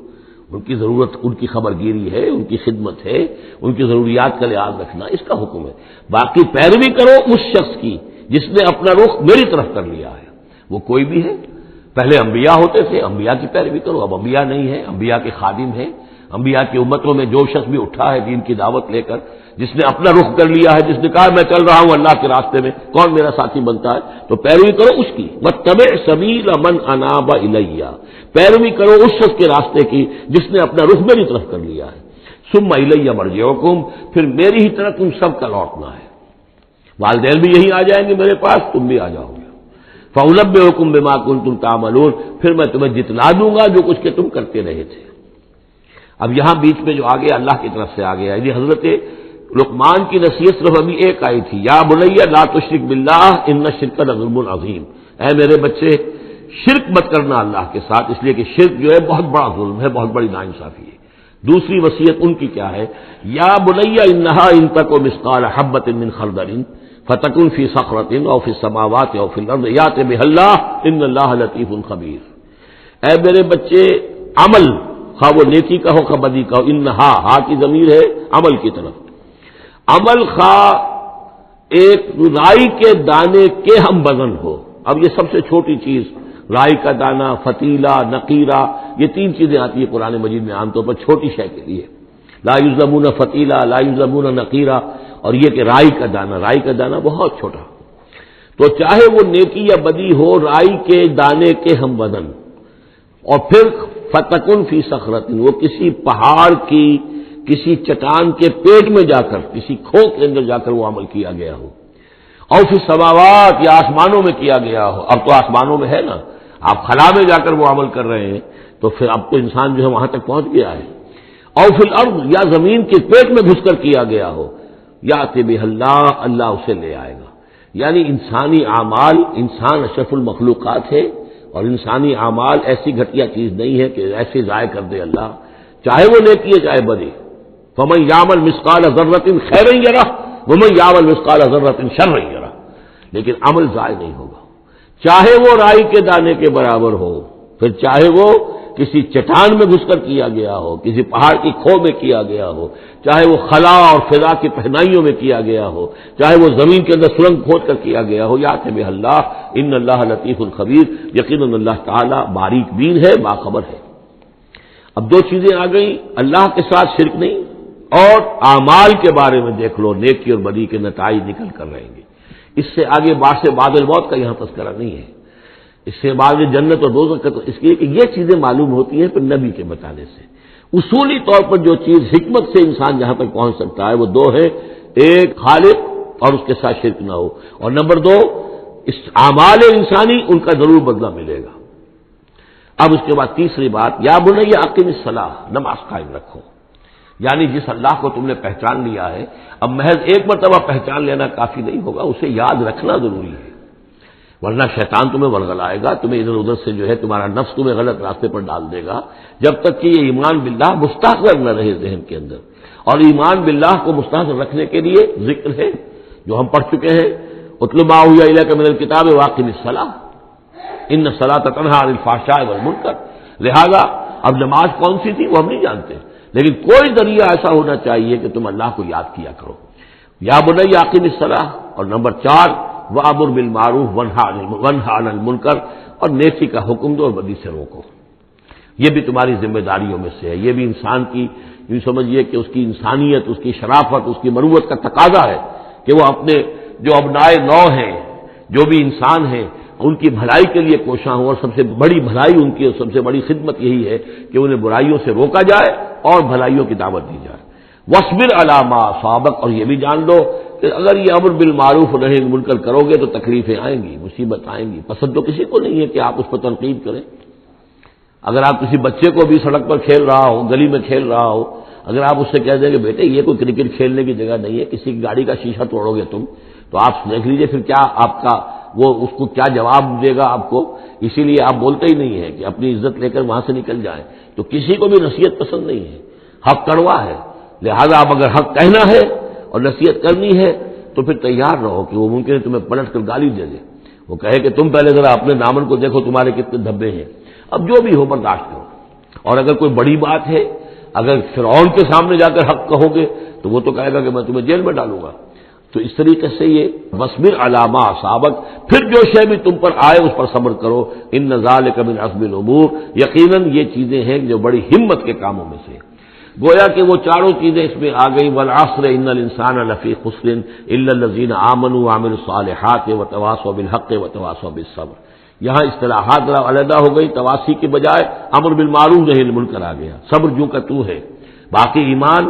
ان کی ضرورت، ان کی خبر گیری ہے، ان کی خدمت ہے، ان کی ضروریات کا لحاظ رکھنا، اس کا حکم ہے۔ باقی پیروی کرو اس شخص کی جس نے اپنا رخ میری طرف کر لیا ہے، وہ کوئی بھی ہے۔ پہلے انبیاء ہوتے تھے، انبیاء کی پیروی کرو، اب انبیاء نہیں ہے، انبیاء کے خادم ہیں۔ انبیاء کی امتوں میں جو شخص بھی اٹھا ہے دین کی دعوت لے کر، جس نے اپنا رخ کر لیا ہے، جس نے کہا میں چل رہا ہوں اللہ کے راستے میں، کون میرا ساتھی بنتا ہے، تو پیروی کرو اس کی۔ وَاتَّبِعْ سَبِيلَ مَنْ أَنَابَ إِلَيَّ، پیروی کرو اس شخص کے راستے کی جس نے اپنا رخ میری طرف کر لیا ہے۔ ثُمَّ إِلَيَّ مَرْجِعُكُمْ، پھر میری ہی طرف تم سب کا لوٹنا ہے۔ والدین بھی یہی آ جائیں گے میرے پاس، تم بھی آ جاؤ گے۔ فَأُنَبِّئُكُم بِمَا كُنتُمْ تَعْمَلُونَ، پھر میں تمہیں جتلا دوں گا جو کچھ کہ تم کرتے رہے تھے۔ اب یہاں بیچ میں جو آ گیا اللہ کی طرف سے آ گیا، یعنی حضرت لقمان کی نصیحت صرف ابھی ایک آئی تھی، یا بنی لا تشرک باللہ ان الشرک لظلم عظیم، اے میرے بچے شرک مت کرنا اللہ کے ساتھ، اس لیے کہ شرک جو ہے بہت بڑا ظلم ہے، بہت بڑی ناانصافی ہے۔ دوسری وصیت ان کی کیا ہے؟ یا بنی انہا ان تک مثقال حبۃ من خردل فتکن فی صخرۃ او فی السماوات او فی الارض یأتی بها اللہ ان اللہ لطیف خبیر، اے میرے بچے عمل، خواہ وہ نیکی کا ہو خواہ بدی کا ہو، انہا، ہا کی ضمیر ہے عمل کی طرف، عمل خواہ ایک رائی کے دانے کے ہم وزن ہو۔ اب یہ سب سے چھوٹی چیز، رائی کا دانہ، فتیلہ، نقیرہ، یہ 3 چیزیں آتی ہیں قرآن مجید میں عام طور پر چھوٹی شے کے لیے، لا یظلمون فتیلہ، لا یظلمون نقیرہ، اور یہ کہ رائی کا دانہ بہت چھوٹا۔ تو چاہے وہ نیکی یا بدی ہو، رائی کے دانے کے ہم وزن، اور پھر فتکن فی صخرۃ، وہ کسی پہاڑ کی، کسی چٹان کے پیٹ میں جا کر، کسی کھو کے اندر جا کر وہ عمل کیا گیا ہو، اور فی السماوات، یا آسمانوں میں کیا گیا ہو، اب تو آسمانوں میں ہے نا، آپ خلا میں جا کر وہ عمل کر رہے ہیں تو پھر اب تو انسان جو ہے وہاں تک پہنچ گیا ہے، اور فی الارض، یا زمین کے پیٹ میں گھس کر کیا گیا ہو، یأتی بہ اللہ، اللہ اسے لے آئے گا۔ یعنی انسانی اعمال، انسان اشرف المخلوقات ہے، اور انسانی اعمال ایسی گھٹیا چیز نہیں ہے کہ ایسے ضائع کر دے اللہ، چاہے وہ نیکی ہے چاہے بدی۔ فمن یعمل مثقال ذرۃ خیرا یرہ ومن یعمل مثقال ذرۃ شرا یرہ، لیکن عمل ضائع نہیں ہوگا، چاہے وہ رائی کے دانے کے برابر ہو، پھر چاہے وہ کسی چٹان میں گھس کر کیا گیا ہو، کسی پہاڑ کی کھو میں کیا گیا ہو، چاہے وہ خلا اور فضا کی پہنائیوں میں کیا گیا ہو، چاہے وہ زمین کے اندر سرنگ کھود کر کیا گیا ہو، یأتی بہ اللہ ان اللہ لطیف خبیر، یقیناً اللہ تعالیٰ باریک بین ہے، باخبر ہے۔ اب دو چیزیں آ گئیں، اللہ کے ساتھ شرک نہیں، اور اعمال کے بارے میں دیکھ لو، نیکی اور بدی کے نتائج نکل کر رہیں گے۔ اس سے آگے باعث بعد الموت کا یہاں تذکرہ نہیں ہے، اس سے بعد جنت اور دوزخ کا، تو اس لیے کہ یہ چیزیں معلوم ہوتی ہیں پھر نبی کے بتانے سے۔ اصولی طور پر جو چیز حکمت سے انسان جہاں تک پہنچ سکتا ہے وہ دو ہے، ایک خالق اور اس کے ساتھ شرک نہ ہو، اور نمبر دو اس اعمال انسانی ان کا ضرور بدلہ ملے گا۔ اب اس کے بعد تیسری بات، یا بنی اقم الصلاۃ، نماز قائم رکھو، یعنی جس اللہ کو تم نے پہچان لیا ہے، اب محض ایک مرتبہ پہچان لینا کافی نہیں ہوگا، اسے یاد رکھنا ضروری ہے، ورنہ شیطان تمہیں ورغلائے گا، تمہیں ادھر ادھر سے جو ہے تمہارا نفس تمہیں غلط راستے پر ڈال دے گا، جب تک کہ یہ ایمان باللہ مستحضر نہ رہے ذہن کے اندر۔ اور ایمان باللہ کو مستحضر رکھنے کے لیے ذکر ہے جو ہم پڑھ چکے ہیں، اتل ما اوحی الیک من الکتاب واقم الصلاۃ ان الصلاۃ تنہی عن الفحشاء والمنکر۔ لہذا اب نماز کون سی تھی وہ ہم نہیں جانتے، لیکن کوئی ذریعہ ایسا ہونا چاہیے کہ تم اللہ کو یاد کیا کرو۔ یا بنی اقم الصلاۃ، اور نمبر 4 وامر بالمعروف وانہی عن المنکر، اور نیکی کا حکم دو اور بدی سے روکو۔ یہ بھی تمہاری ذمہ داریوں میں سے ہے، یہ بھی انسان کی، یوں سمجھیے کہ اس کی انسانیت، اس کی شرافت، اس کی مروت کا تقاضا ہے کہ وہ اپنے جو ابنائے نو ہیں، جو بھی انسان ہیں، ان کی بھلائی کے لیے کوشاں ہوں، اور سب سے بڑی بھلائی ان کی، اور سب سے بڑی خدمت یہی ہے کہ انہیں برائیوں سے روکا جائے اور بھلائیوں کی دعوت دی جائے۔ وَاصْبِرْ عَلَىٰ مَا أَصَابَكَ، اور یہ بھی جان لو کہ اگر یہ امر بالمعروف اور نہی عن المنکر کرو گے تو تکلیفیں آئیں گی، مصیبت آئیں گی۔ پسند تو کسی کو نہیں ہے کہ آپ اس پر تنقید کریں۔ اگر آپ کسی بچے کو بھی سڑک پر کھیل رہا ہو، گلی میں کھیل رہا ہو، اگر آپ اس سے کہہ دیں کہ بیٹے یہ کوئی کرکٹ کھیلنے کی جگہ نہیں ہے، کسی کی گاڑی کا شیشہ توڑو گے تم، تو آپ دیکھ لیجئے پھر کیا آپ کا وہ اس کو کیا جواب دے گا آپ کو۔ اسی لیے آپ بولتے ہی نہیں ہیں کہ اپنی عزت لے کر وہاں سے نکل جائیں۔ تو کسی کو بھی نصیحت پسند نہیں ہے، حق کڑوا ہے، لہذا آپ اگر حق کہنا ہے اور نصیحت کرنی ہے تو پھر تیار رہو کہ وہ ممکن ہے تمہیں پلٹ کر گالی دے دے، وہ کہے کہ تم پہلے ذرا اپنے دامن کو دیکھو تمہارے کتنے دھبے ہیں۔ اب جو بھی ہو برداشت کرو، اور اگر کوئی بڑی بات ہے، اگر فرعون کے سامنے جا کر حق کہو گے تو وہ تو کہے گا کہ میں تمہیں جیل میں ڈالوں گا۔ تو اس طریقے سے یہ وَاصْبِرْ عَلَىٰ مَا أَصَابَكَ، پھر جو شے بھی تم پر آئے اس پر صبر کرو، إِنَّ ذَلِكَ مِنْ عَزْمِ الْأُمُورِ، یقیناً یہ چیزیں ہیں جو بڑی ہمت کے کاموں میں سے۔ گویا کہ وہ چاروں چیزیں اس میں آ گئی، وَالْعَصْرِ إِنَّ الْإِنسَانَ لَفِي خُسْرٍ إِلَّا الَّذِينَ آمَنُوا وَعَمِلُوا الصَّالِحَاتِ وَتَوَاصَوْا بِالْحَقِّ وَتَوَاصَوْا بِالصَّبْرِ۔ یہاں اصطلاحات علیحدہ ہو گئی، تواصی کے بجائے امر بالمعروف نہی عن المنکر آ گیا، صبر جو کا تو ہے، باقی ایمان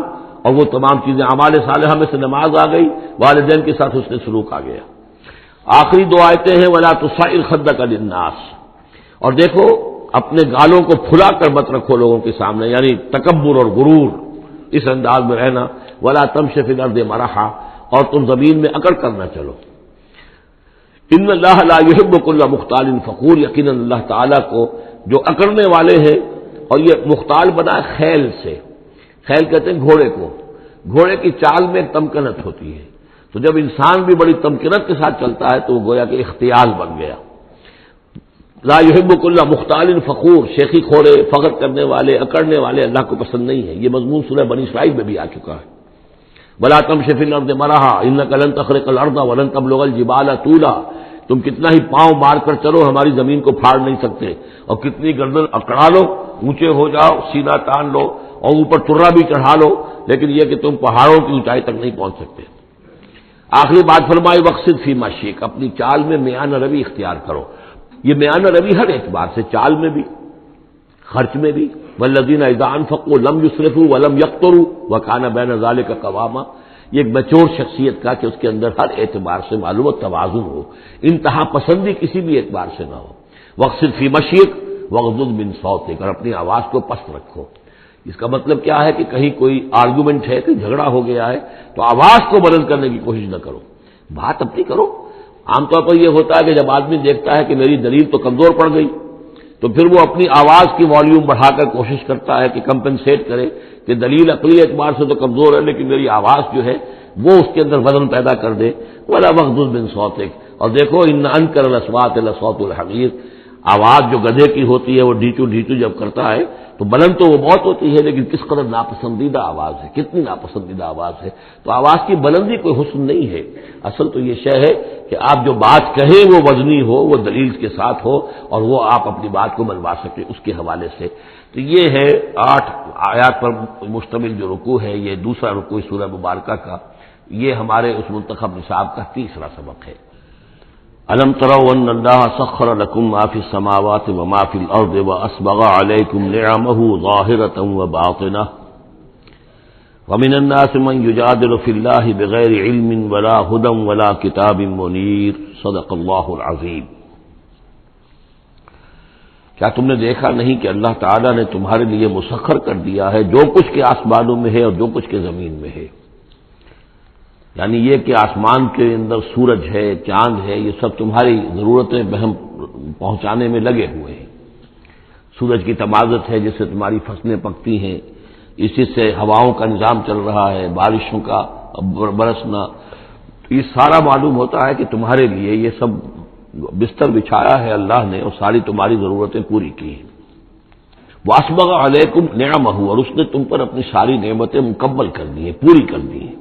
اور وہ تمام چیزیں، اعمال صالحہ میں سے نماز آ گئی، والدین کے ساتھ حسن سلوک آ گیا۔ آخری دو آیتیں ہیں وَلَا تُصَعِّرْ خَدَّكَ لِلنَّاسِ، اور دیکھو اپنے گالوں کو پھلا کر مت رکھو لوگوں کے سامنے، یعنی تکبر اور غرور، اس انداز میں رہنا۔ وَلَا تَمْشِ فِي الْأَرْضِ مَرَحًا، اور تم زمین میں اکڑ کر نہ چلو۔ ان اللہ لا يحب كل مختال فخور، یقیناً اللہ تعالیٰ کو جو اکڑنے والے ہیں، اور یہ مختال بنا خیل سے، خیل کہتے ہیں گھوڑے کو، گھوڑے کی چال میں ایک تمکنت ہوتی ہے، تو جب انسان بھی بڑی تمکنت کے ساتھ چلتا ہے تو وہ گویا کہ اختیال بن گیا۔ لا يحب كل مختال فخور، شیخی کھوڑے، فخر کرنے والے، اکڑنے والے اللہ کو پسند نہیں ہے۔ یہ مضمون سورہ بنی اسرائیل میں بھی آ چکا ہے۔ وَلَا تَمْشِ فِي الْأَرْضِ مَرَحًا إِنَّكَ لَن تَخْرِقَ الْأَرْضَ وَلَن تَبْلُغَ الْجِبَالَ طُولًا، تم کتنا ہی پاؤں مار کر چلو ہماری زمین کو پھاڑ نہیں سکتے، اور کتنی گردن اکڑا لو، اونچے ہو جاؤ، سینہ تان لو اور اوپر ترا بھی چڑھا لو، لیکن یہ کہ تم پہاڑوں کی اونچائی تک نہیں پہنچ سکتے۔ آخری بات فرمائی وَاقْصِدْ فِي مَشْيِكَ، اپنی چال میں میانہ روی اختیار کرو۔ یہ میانہ روی ہر اعتبار سے، چال میں بھی، خرچ میں بھی، وَالَّذِينَ إِذَا أَنفَقُوا لَمْ يُسْرِفُوا وَلَمْ يَقْتُرُوا وَكَانَ بَيْنَ ذَلِكَ قَوَامًا، یہ ایک میچور شخصیت کا کہ اس کے اندر ہر اعتبار سے معلوم توازن ہو، انتہا پسندی کسی بھی اعتبار سے نہ ہو۔ وَاقْصِدْ فِي مَشْيِكَ وَاغْضُضْ مِنْ صَوْتِكَ، اور اپنی آواز کو پست رکھو، اس کا مطلب کیا ہے کہ کہیں کوئی آرگومنٹ ہے کہ جھگڑا ہو گیا ہے تو آواز کو بلند کرنے کی کوشش نہ کرو، بات اپنی کرو۔ عام طور پر یہ ہوتا ہے کہ جب آدمی دیکھتا ہے کہ میری دلیل تو کمزور پڑ گئی تو پھر وہ اپنی آواز کی والیوم بڑھا کر کوشش کرتا ہے کہ کمپنسیٹ کرے کہ دلیل عقلی اعتبار سے تو کمزور ہے لیکن میری آواز جو ہے وہ اس کے اندر وزن پیدا کر دے۔ ولا وغضض من صوتک، اور دیکھو ان انکر الاصوات لصوت الحمیر، آواز جو گدھے کی ہوتی ہے وہ ڈھیچو ڈھیچو جب کرتا ہے تو بلند تو وہ بہت ہوتی ہے لیکن کس قدر ناپسندیدہ آواز ہے، کتنی ناپسندیدہ آواز ہے۔ تو آواز کی بلندی کوئی حسن نہیں ہے، اصل تو یہ شے ہے کہ آپ جو بات کہیں وہ وزنی ہو، وہ دلیل کے ساتھ ہو اور وہ آپ اپنی بات کو منوا سکیں اس کے حوالے سے۔ تو یہ ہے 8 آیات پر مشتمل جو رکوع ہے، یہ دوسرا رکوع سورہ مبارکہ کا، یہ ہمارے اس منتخب نصاب کا تیسرا سبق ہے۔ الم تروا ان اللہ سخر لكم ما في السماوات وما في الارض واسبغ عليكم نعمه ظاهرة وباطنة ومن الناس من يجادل في الله بغير علم ولا هدى ولا كتاب منير صدق اللہ العظیم۔ کیا تم نے دیکھا نہیں کہ اللہ تعالیٰ نے تمہارے لیے مسخر کر دیا ہے جو کچھ کے آسمانوں میں ہے اور جو کچھ کے زمین میں ہے، یعنی یہ کہ آسمان کے اندر سورج ہے، چاند ہے، یہ سب تمہاری ضرورتیں بہم پہنچانے میں لگے ہوئے ہیں۔ سورج کی تمازت ہے جس سے تمہاری فصلیں پکتی ہیں، اسی سے ہواؤں کا نظام چل رہا ہے، بارشوں کا برسنا، یہ سارا معلوم ہوتا ہے کہ تمہارے لیے یہ سب بستر بچھایا ہے اللہ نے اور ساری تمہاری ضرورتیں پوری کی ہیں۔ واسبغ علیکم نعمہ، اور اس نے تم پر اپنی ساری نعمتیں مکمل کر دی ہیں، پوری کر دی ہیں۔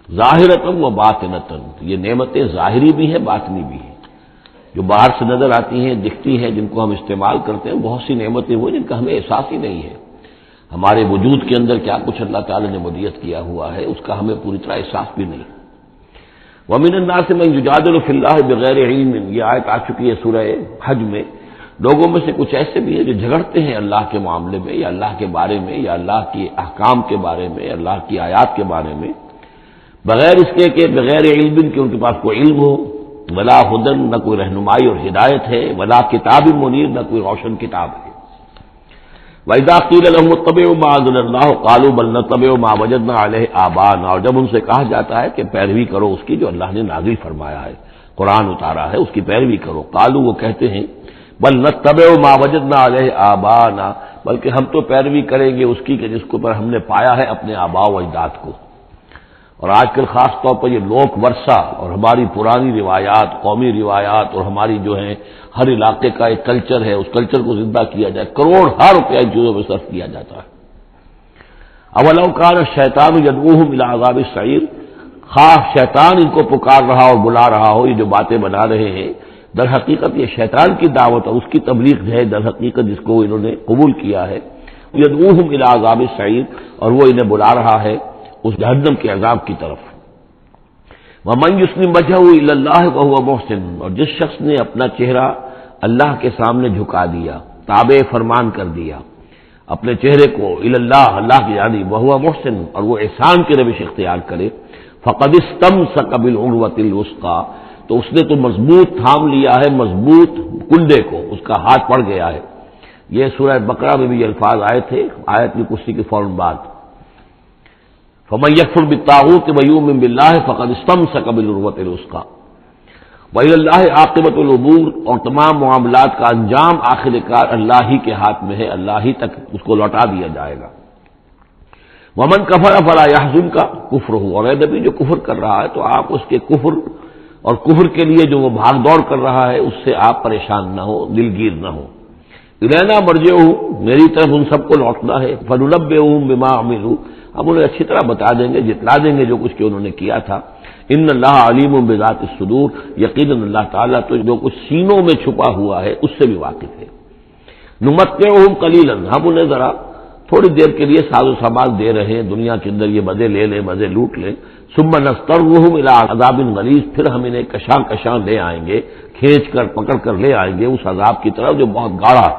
ظاہرتاً و باطنتاً، یہ نعمتیں ظاہری بھی ہیں باطنی بھی ہیں، جو باہر سے نظر آتی ہیں دکھتی ہیں جن کو ہم استعمال کرتے ہیں، بہت سی نعمتیں وہ جن کا ہمیں احساس ہی نہیں ہے، ہمارے وجود کے اندر کیا کچھ اللہ تعالیٰ نے مدیت کیا ہوا ہے اس کا ہمیں پوری طرح احساس بھی نہیں۔ ومن الناس من یجادل فی اللہ بغیر علم، یہ آیت آ چکی ہے سورہ حج میں۔ لوگوں میں سے کچھ ایسے بھی ہیں جو جھگڑتے ہیں اللہ کے معاملے میں یا اللہ کے بارے میں یا اللہ کے احکام کے بارے میں، اللہ کی آیات کے بارے میں، بغیر اس کے کہ بغیر علم کہ ان کے پاس کوئی علم ہو، ولا ہدن، نہ کوئی رہنمائی اور ہدایت ہے، ولا کتاب منیر، نہ کوئی روشن کتاب ہے۔ وَإِذَا قِيلَ لَهُمُ اتَّبِعُوا مَا أَنزَلَ اللَّهُ قَالُوا بَلْ نَتَّبِعُ مَا وَجَدْنَا عَلَيْهِ آبَاءَنَا، اور جب ان سے کہا جاتا ہے کہ پیروی کرو اس کی جو اللہ نے نازل فرمایا ہے، قرآن اتارا ہے، اس کی پیروی کرو، قالوا، وہ کہتے ہیں، بل نتبع ما وجدنا علیہ آباءنا، بلکہ ہم تو پیروی کریں گے اس کی کہ جس کو پر ہم نے پایا ہے اپنے آباء و اجداد کو۔ اور آج کل خاص طور پر یہ لوک ورثہ اور ہماری پرانی روایات، قومی روایات اور ہماری جو ہیں ہر علاقے کا ایک کلچر ہے، اس کلچر کو زندہ کیا جائے، کروڑ ہر روپیہ ان چیزوں میں صرف کیا جاتا ہے۔ اولو کان الشیطان یدعوہم الی عذاب السعیر، خواہ شیطان ان کو پکار رہا اور بلا رہا ہو، یہ جو باتیں بنا رہے ہیں در حقیقت یہ شیطان کی دعوت اور اس کی تبلیغ ہے در حقیقت جس کو انہوں نے قبول کیا ہے۔ یدعوہم الی عذاب السعیر، اور وہ انہیں بلا رہا ہے اس جہنم کے عذاب کی طرف۔ وَمَن يُسْلِمْ وَجْهَهُ إِلَى اللَّهِ وَهُوَ مُحْسِنٌ، اور جس شخص نے اپنا چہرہ اللہ کے سامنے جھکا دیا، تابع فرمان کر دیا اپنے چہرے کو الی اللہ، اللہ کی جانب، وَهُوَ مُحْسِنٌ، اور وہ احسان کی روش اختیار کرے، فَقَدِ اسْتَمْسَكَ بِالْعُرْوَةِ الْوُثْقَىٰ، تو اس نے تو مضبوط تھام لیا ہے مضبوط کنڈے کو، اس کا ہاتھ پڑ گیا ہے۔ یہ سورہ بقرہ میں بھی یہ الفاظ آئے تھے آیت کی کرسی کے فوراً بعد۔ فَمَن يَكْفُرْ بِالطَّاغُوتِ وَيُؤْمِن بِاللَّهِ فَقَدِ اسْتَمْسَكَ بِالْعُرْوَةِ الْوُثْقَىٰ وَإِلَى اللَّهِ عَاقِبَةُ الْأُمُورِ، اور تمام معاملات کا انجام آخر کار اللہ ہی کے ہاتھ میں ہے، اللہ ہی تک اس کو لوٹا دیا جائے گا۔ وَمَن كَفَرَ فَلَا يَحْزُنكَ كُفْرُهُ، اور اے نبی جو کفر کر رہا ہے تو آپ اس کے کفر اور کفر کے لیے جو وہ بھاگ دوڑ کر رہا ہے اس سے آپ پریشان نہ ہو، دلگیر نہ ہو۔ الینا مرجعہم، میری طرف ان سب کو لوٹنا ہے، فننبئہم بما عملوا، ہم انہیں اچھی طرح بتا دیں گے، جتلا دیں گے جو کچھ کہ انہوں نے کیا تھا۔ ان اللہ علیم بذات الصدور، یقیناً اللہ تعالیٰ تو جو کچھ سینوں میں چھپا ہوا ہے اس سے بھی واقف ہے۔ نمتعہم قلیلا، ہم انہیں ذرا تھوڑی دیر کے لیے ساز و سامان دے رہے ہیں، دنیا کے اندر یہ مزے لے لیں، مزے لوٹ لیں، ثم نضطرہم الی عذاب غلیظ، پھر ہم انہیں کشاں کشاں لے آئیں گے، کھینچ کر پکڑ کر لے آئیں گے اس عذاب کی طرف جو بہت گاڑھا ہے۔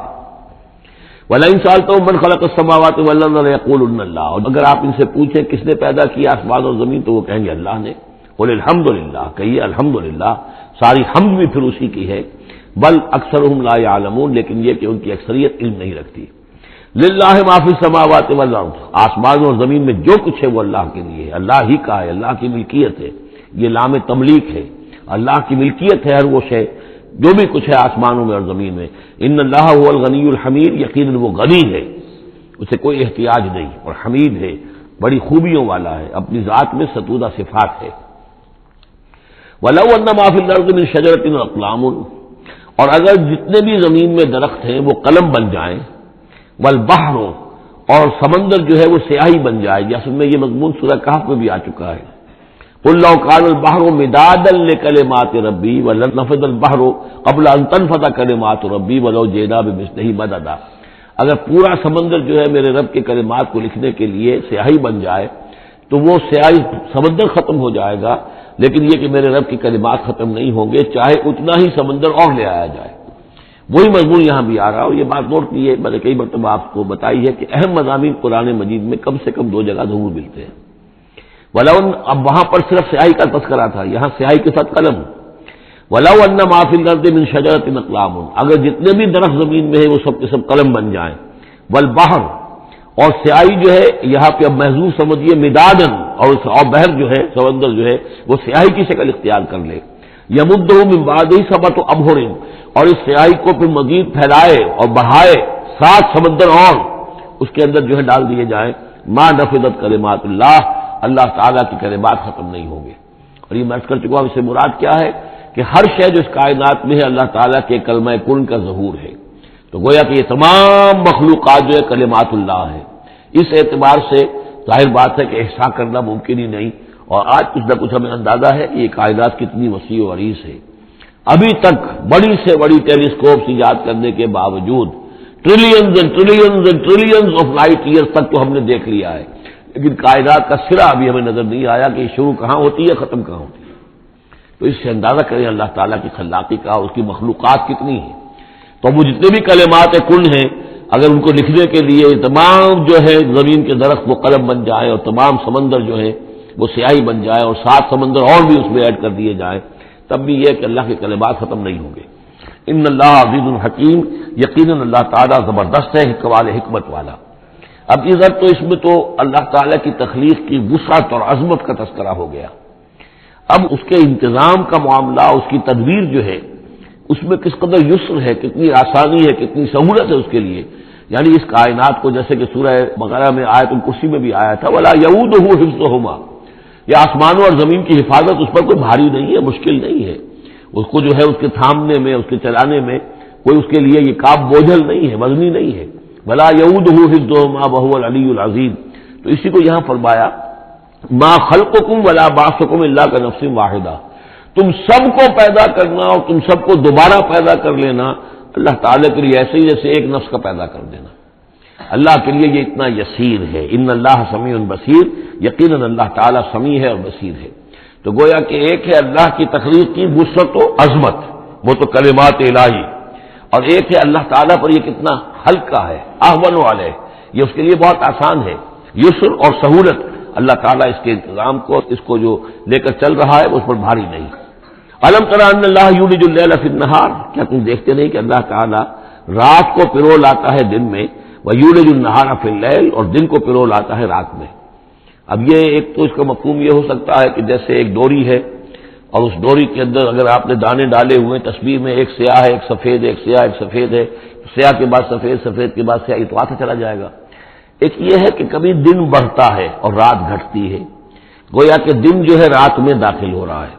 وَلَئِن سَأَلْتَهُم مَّن خَلَقَ السَّمَاوَاتِ وَالْأَرْضَ لَيَقُولُنَّ اللَّهُ، اور اگر آپ ان سے پوچھیں کس نے پیدا کیا آسمان اور زمین تو وہ کہیں گے اللہ نے۔ قُلِ الْحَمْدُ لِلَّهِ، کہیے الحمدللہ، ساری حمد بھی پھر اسی کی ہے۔ بل اکثرهم لا يعلمون، لیکن یہ کہ ان کی اکثریت علم نہیں رکھتی۔ للہ ما فی السماوات والارض، آسمان اور زمین میں جو کچھ ہے وہ اللہ کے لیے ہے، اللہ ہی کا ہے، اللہ کی ملکیت ہے، یہ لام تملیک ہے، اللہ کی ملکیت ہے ہر وہ شے جو بھی کچھ ہے آسمانوں میں اور زمین میں۔ ان اللہ هو الغنی الحمید، یقیناً وہ غنی ہے، اسے کوئی احتیاج نہیں، اور حمید ہے، بڑی خوبیوں والا ہے، اپنی ذات میں ستودہ صفات ہے۔ وَلَوْ أَنَّ مَا فِي الْأَرْضِ مِنْ شَجَرَةٍ أَقْلَامٌ، اور اگر جتنے بھی زمین میں درخت ہیں وہ قلم بن جائیں، والبحر، اور سمندر جو ہے وہ سیاہی بن جائے، جیسے میں یہ مضمون سورہ کہف میں بھی آ چکا ہے۔ قُل لَّوْ كَانَ الْبَحْرُ مِدَادًا لِّكَلِمَاتِ رَبِّي وَلَنَفَدَ الْبَحْرُ قَبْلَ أَن تَنفَدَ كَلِمَاتُ رَبِّي وَلَوْ جِئْنَا بِمِثْلِهِ مَدَدًا، اگر پورا سمندر جو ہے میرے رب کے کلمات کو لکھنے کے لیے سیاہی بن جائے تو وہ سیاہی سمندر ختم ہو جائے گا، لیکن یہ کہ میرے رب کے کلمات ختم نہیں ہوں گے چاہے اتنا ہی سمندر اور لے آیا جائے۔ وہی مضمون یہاں بھی آ رہا ہے، اور یہ بات نوٹ کی ہے، میں نے کئی مرتبہ آپ کو بتائی ہے کہ اہم مضامین قرآن مجید میں کم سے کم دو جگہ ضرور ملتے ہیں۔ ولو، اب وہاں پر صرف سیاہی کا تذکرہ تھا، یہاں سیاہی کے ساتھ قلم۔ ولو ان ما فی الارض من شجرۃ اقلام، اگر جتنے بھی درخت زمین میں ہیں وہ سب کے سب قلم بن جائیں، والبحر، اور سیاہی جو ہے یہاں پہ اب محظوظ سمجھیے مدادن، اور بحر جو ہے سمندر جو ہے وہ سیاہی کی شکل اختیار کر لے، یمدہ من بعدہ سبعۃ ابحر، اور اس سیاہی کو پھر مزید پھیلائے اور بڑھائے 7 سمندر اور اس کے اندر جو ہے ڈال دیے جائیں، ما نفدت کلمات اللہ، اللہ تعالیٰ کی کلمات ختم نہیں ہوں گے۔ اور یہ میں عرض کر چکا ہوں، اس سے مراد کیا ہے کہ ہر شے جو اس کائنات میں ہے اللہ تعالیٰ کے کلمہ کن کا ظہور ہے، تو گویا کہ یہ تمام مخلوقات جو ہے کلمات اللہ ہے۔ اس اعتبار سے ظاہر بات ہے کہ احصاء کرنا ممکن ہی نہیں، اور آج کچھ نہ کچھ ہمیں اندازہ ہے کہ یہ کائنات کتنی وسیع و عریض ہے۔ ابھی تک بڑی سے بڑی ٹیلیسکوپس ایجاد کرنے کے باوجود trillions and trillions and trillions of light years تک تو ہم نے دیکھ لیا ہے، لیکن کائنات کا سرا ابھی ہمیں نظر نہیں آیا کہ شروع کہاں ہوتی ہے ختم کہاں ہوتی ہے۔ تو اس سے اندازہ کریں اللہ تعالیٰ کی خلاقی کا، اس کی مخلوقات کتنی ہیں۔ تو وہ جتنے بھی کلمات کن ہیں، اگر ان کو لکھنے کے لیے تمام جو ہے زمین کے درخت وہ قلم بن جائیں، اور تمام سمندر جو ہے وہ سیاہی بن جائے، اور 7 سمندر اور بھی اس میں ایڈ کر دیے جائیں، تب بھی یہ کہ اللہ کے کلمات ختم نہیں ہوں گے۔ ان اللہ عزیز الحکیم، یقیناً اللہ تعالیٰ زبردست ہے، حکمت والا۔ اب ادھر تو اس میں تو اللہ تعالیٰ کی تخلیق کی وسعت اور عظمت کا تذکرہ ہو گیا، اب اس کے انتظام کا معاملہ، اس کی تدبیر جو ہے اس میں کس قدر یسر ہے، کتنی آسانی ہے، کتنی سہولت ہے اس کے لیے، یعنی اس کائنات کو جیسے کہ سورہ بقرہ میں آیت الکرسی میں بھی آیا تھا ولا یعودہ حفظہما، یہ آسمانوں اور زمین کی حفاظت اس پر کوئی بھاری نہیں ہے، مشکل نہیں ہے، اس کو جو ہے اس کے تھامنے میں، اس کے چلانے میں کوئی اس کے لیے یہ کام بوجھل نہیں ہے، وزنی نہیں ہے۔ ولا یعودہ حفظہما وہو العلی العظیم، تو اسی کو یہاں فرمایا ما خلقکم ولا بعثکم الا کنفس واحدہ، تم سب کو پیدا کرنا اور تم سب کو دوبارہ پیدا کر لینا اللہ تعالیٰ کے لیے ایسے ہی جیسے ایک نفس کا پیدا کر دینا، اللہ کے لیے یہ اتنا یسیر ہے۔ ان اللہ سمیع بصیر، یقیناً اللہ تعالیٰ سمیع ہے اور بصیر ہے۔ تو گویا کہ ایک ہے اللہ کی تخلیق کی وسعت و عظمت، وہ تو کلمات الہی، اور ایک ہے اللہ تعالیٰ پر یہ کتنا ہلکا ہے، اہون علیہ، یہ اس کے لیے بہت آسان ہے، یسر اور سہولت اللہ تعالیٰ اس کے انتظام کو، اس کو جو لے کر چل رہا ہے اس پر بھاری نہیں۔ الم تر ان اللہ یولج اللیل فی النہار، کیا تم دیکھتے نہیں کہ اللہ تعالیٰ رات کو پرو لاتا ہے دن میں، ویولج النہار فی اللیل، اور دن کو پرو لاتا ہے رات میں۔ اب یہ ایک تو اس کا مفہوم یہ ہو سکتا ہے کہ جیسے ایک ڈوری ہے، اور اس ڈوری کے اندر اگر آپ نے دانے ڈالے ہوئے تصویر میں، ایک سیاہ ہے ایک سفید ہے، ایک سیاہ ایک سفید ہے، سیاہ کے بعد سفید، سفید کے بعد سیاہ، یہ تو آتا چلا جائے گا۔ ایک یہ ہے کہ کبھی دن بڑھتا ہے اور رات گھٹتی ہے، گویا کہ دن جو ہے رات میں داخل ہو رہا ہے،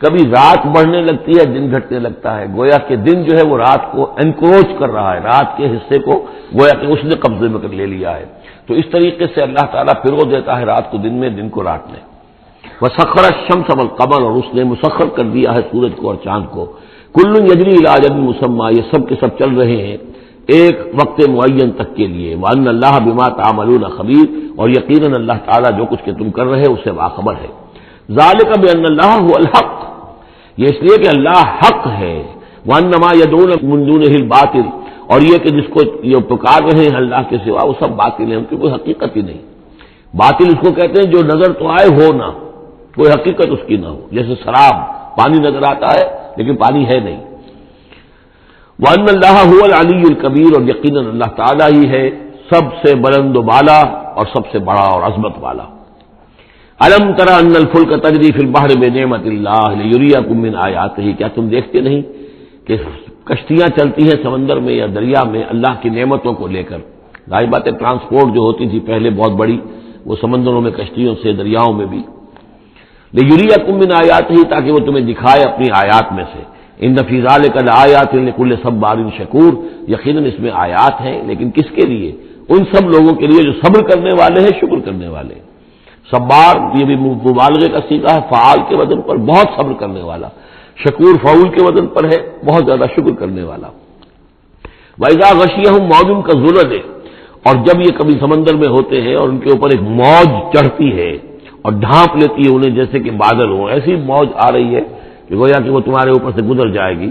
کبھی رات بڑھنے لگتی ہے دن گھٹنے لگتا ہے، گویا کہ دن جو ہے وہ رات کو انکروچ کر رہا ہے، رات کے حصے کو گویا کہ اس نے قبضے میں کر لے لیا ہے۔ تو اس طریقے سے اللہ تعالیٰ پھرو دیتا ہے رات کو دن میں، دن کو رات میں۔ وسخر الشمس والقمر، اور اس نے مسخر کر دیا ہے سورج کو اور چاند کو، کل یجری الی اجل مسمى، یہ سب کے سب چل رہے ہیں ایک وقت معین تک کے لیے، وان اللہ بما تعملون خبیر، اور یقیناً اللہ تعالیٰ جو کچھ کہ تم کر رہے اس سے باخبر ہے۔ ذالک بان اللہ هو الحق، یہ اس لیے کہ اللہ حق ہے، وانما يدعون من دونه الباطل، اور یہ کہ جس کو یہ پکار رہے ہیں اللہ کے سوا وہ سب باطل ہیں، ان کی کوئی حقیقت ہی نہیں۔ باطل اس کو کہتے ہیں جو نظر تو آئے ہو نہ، کوئی حقیقت اس کی نہ ہو، جیسے شراب، پانی نظر آتا ہے لیکن پانی ہے نہیں۔ وان اللہ هو العلی الکبیر، اور یقیناً اللہ تعالیٰ ہی ہے سب سے بلند و بالا اور سب سے بڑا اور عظمت والا۔ الم تری ان الفلک تجری فی البحر بنعمت اللہ لیریکم من آیاتہ، کیا تم دیکھتے نہیں کہ کشتیاں چلتی ہیں سمندر میں یا دریا میں اللہ کی نعمتوں کو لے کر؟ ظاہر بات ہے ٹرانسپورٹ جو ہوتی تھی پہلے بہت بڑی، وہ سمندروں میں کشتیوں سے، دریاؤں میں بھی۔ لیریکم من آیاتہ، تاکہ وہ تمہیں دکھائے اپنی آیات میں سے۔ ان فی ذلک لآیات لکل صبار شکور، یقیناً اس میں آیات ہیں، لیکن کس کے لیے؟ ان سب لوگوں کے لیے جو صبر کرنے والے ہیں، شکر کرنے والے ہیں۔ صبار یہ بھی مبالغے کا صیغہ ہے، فعال کے وزن پر، بہت صبر کرنے والا۔ شکور فعول کے وزن پر ہے، بہت زیادہ شکر کرنے والا۔ وَإِذَا غَشِيَهُم مَّوْجٌ كَالظُّلَلِ، اور جب یہ کبھی سمندر میں ہوتے ہیں اور ان کے اوپر ایک موج چڑھتی ہے اور ڈھانپ لیتی ہے انہیں جیسے کہ بادل ہوں، ایسی موج آ رہی ہے کہ گویا کہ وہ تمہارے اوپر سے گزر جائے گی۔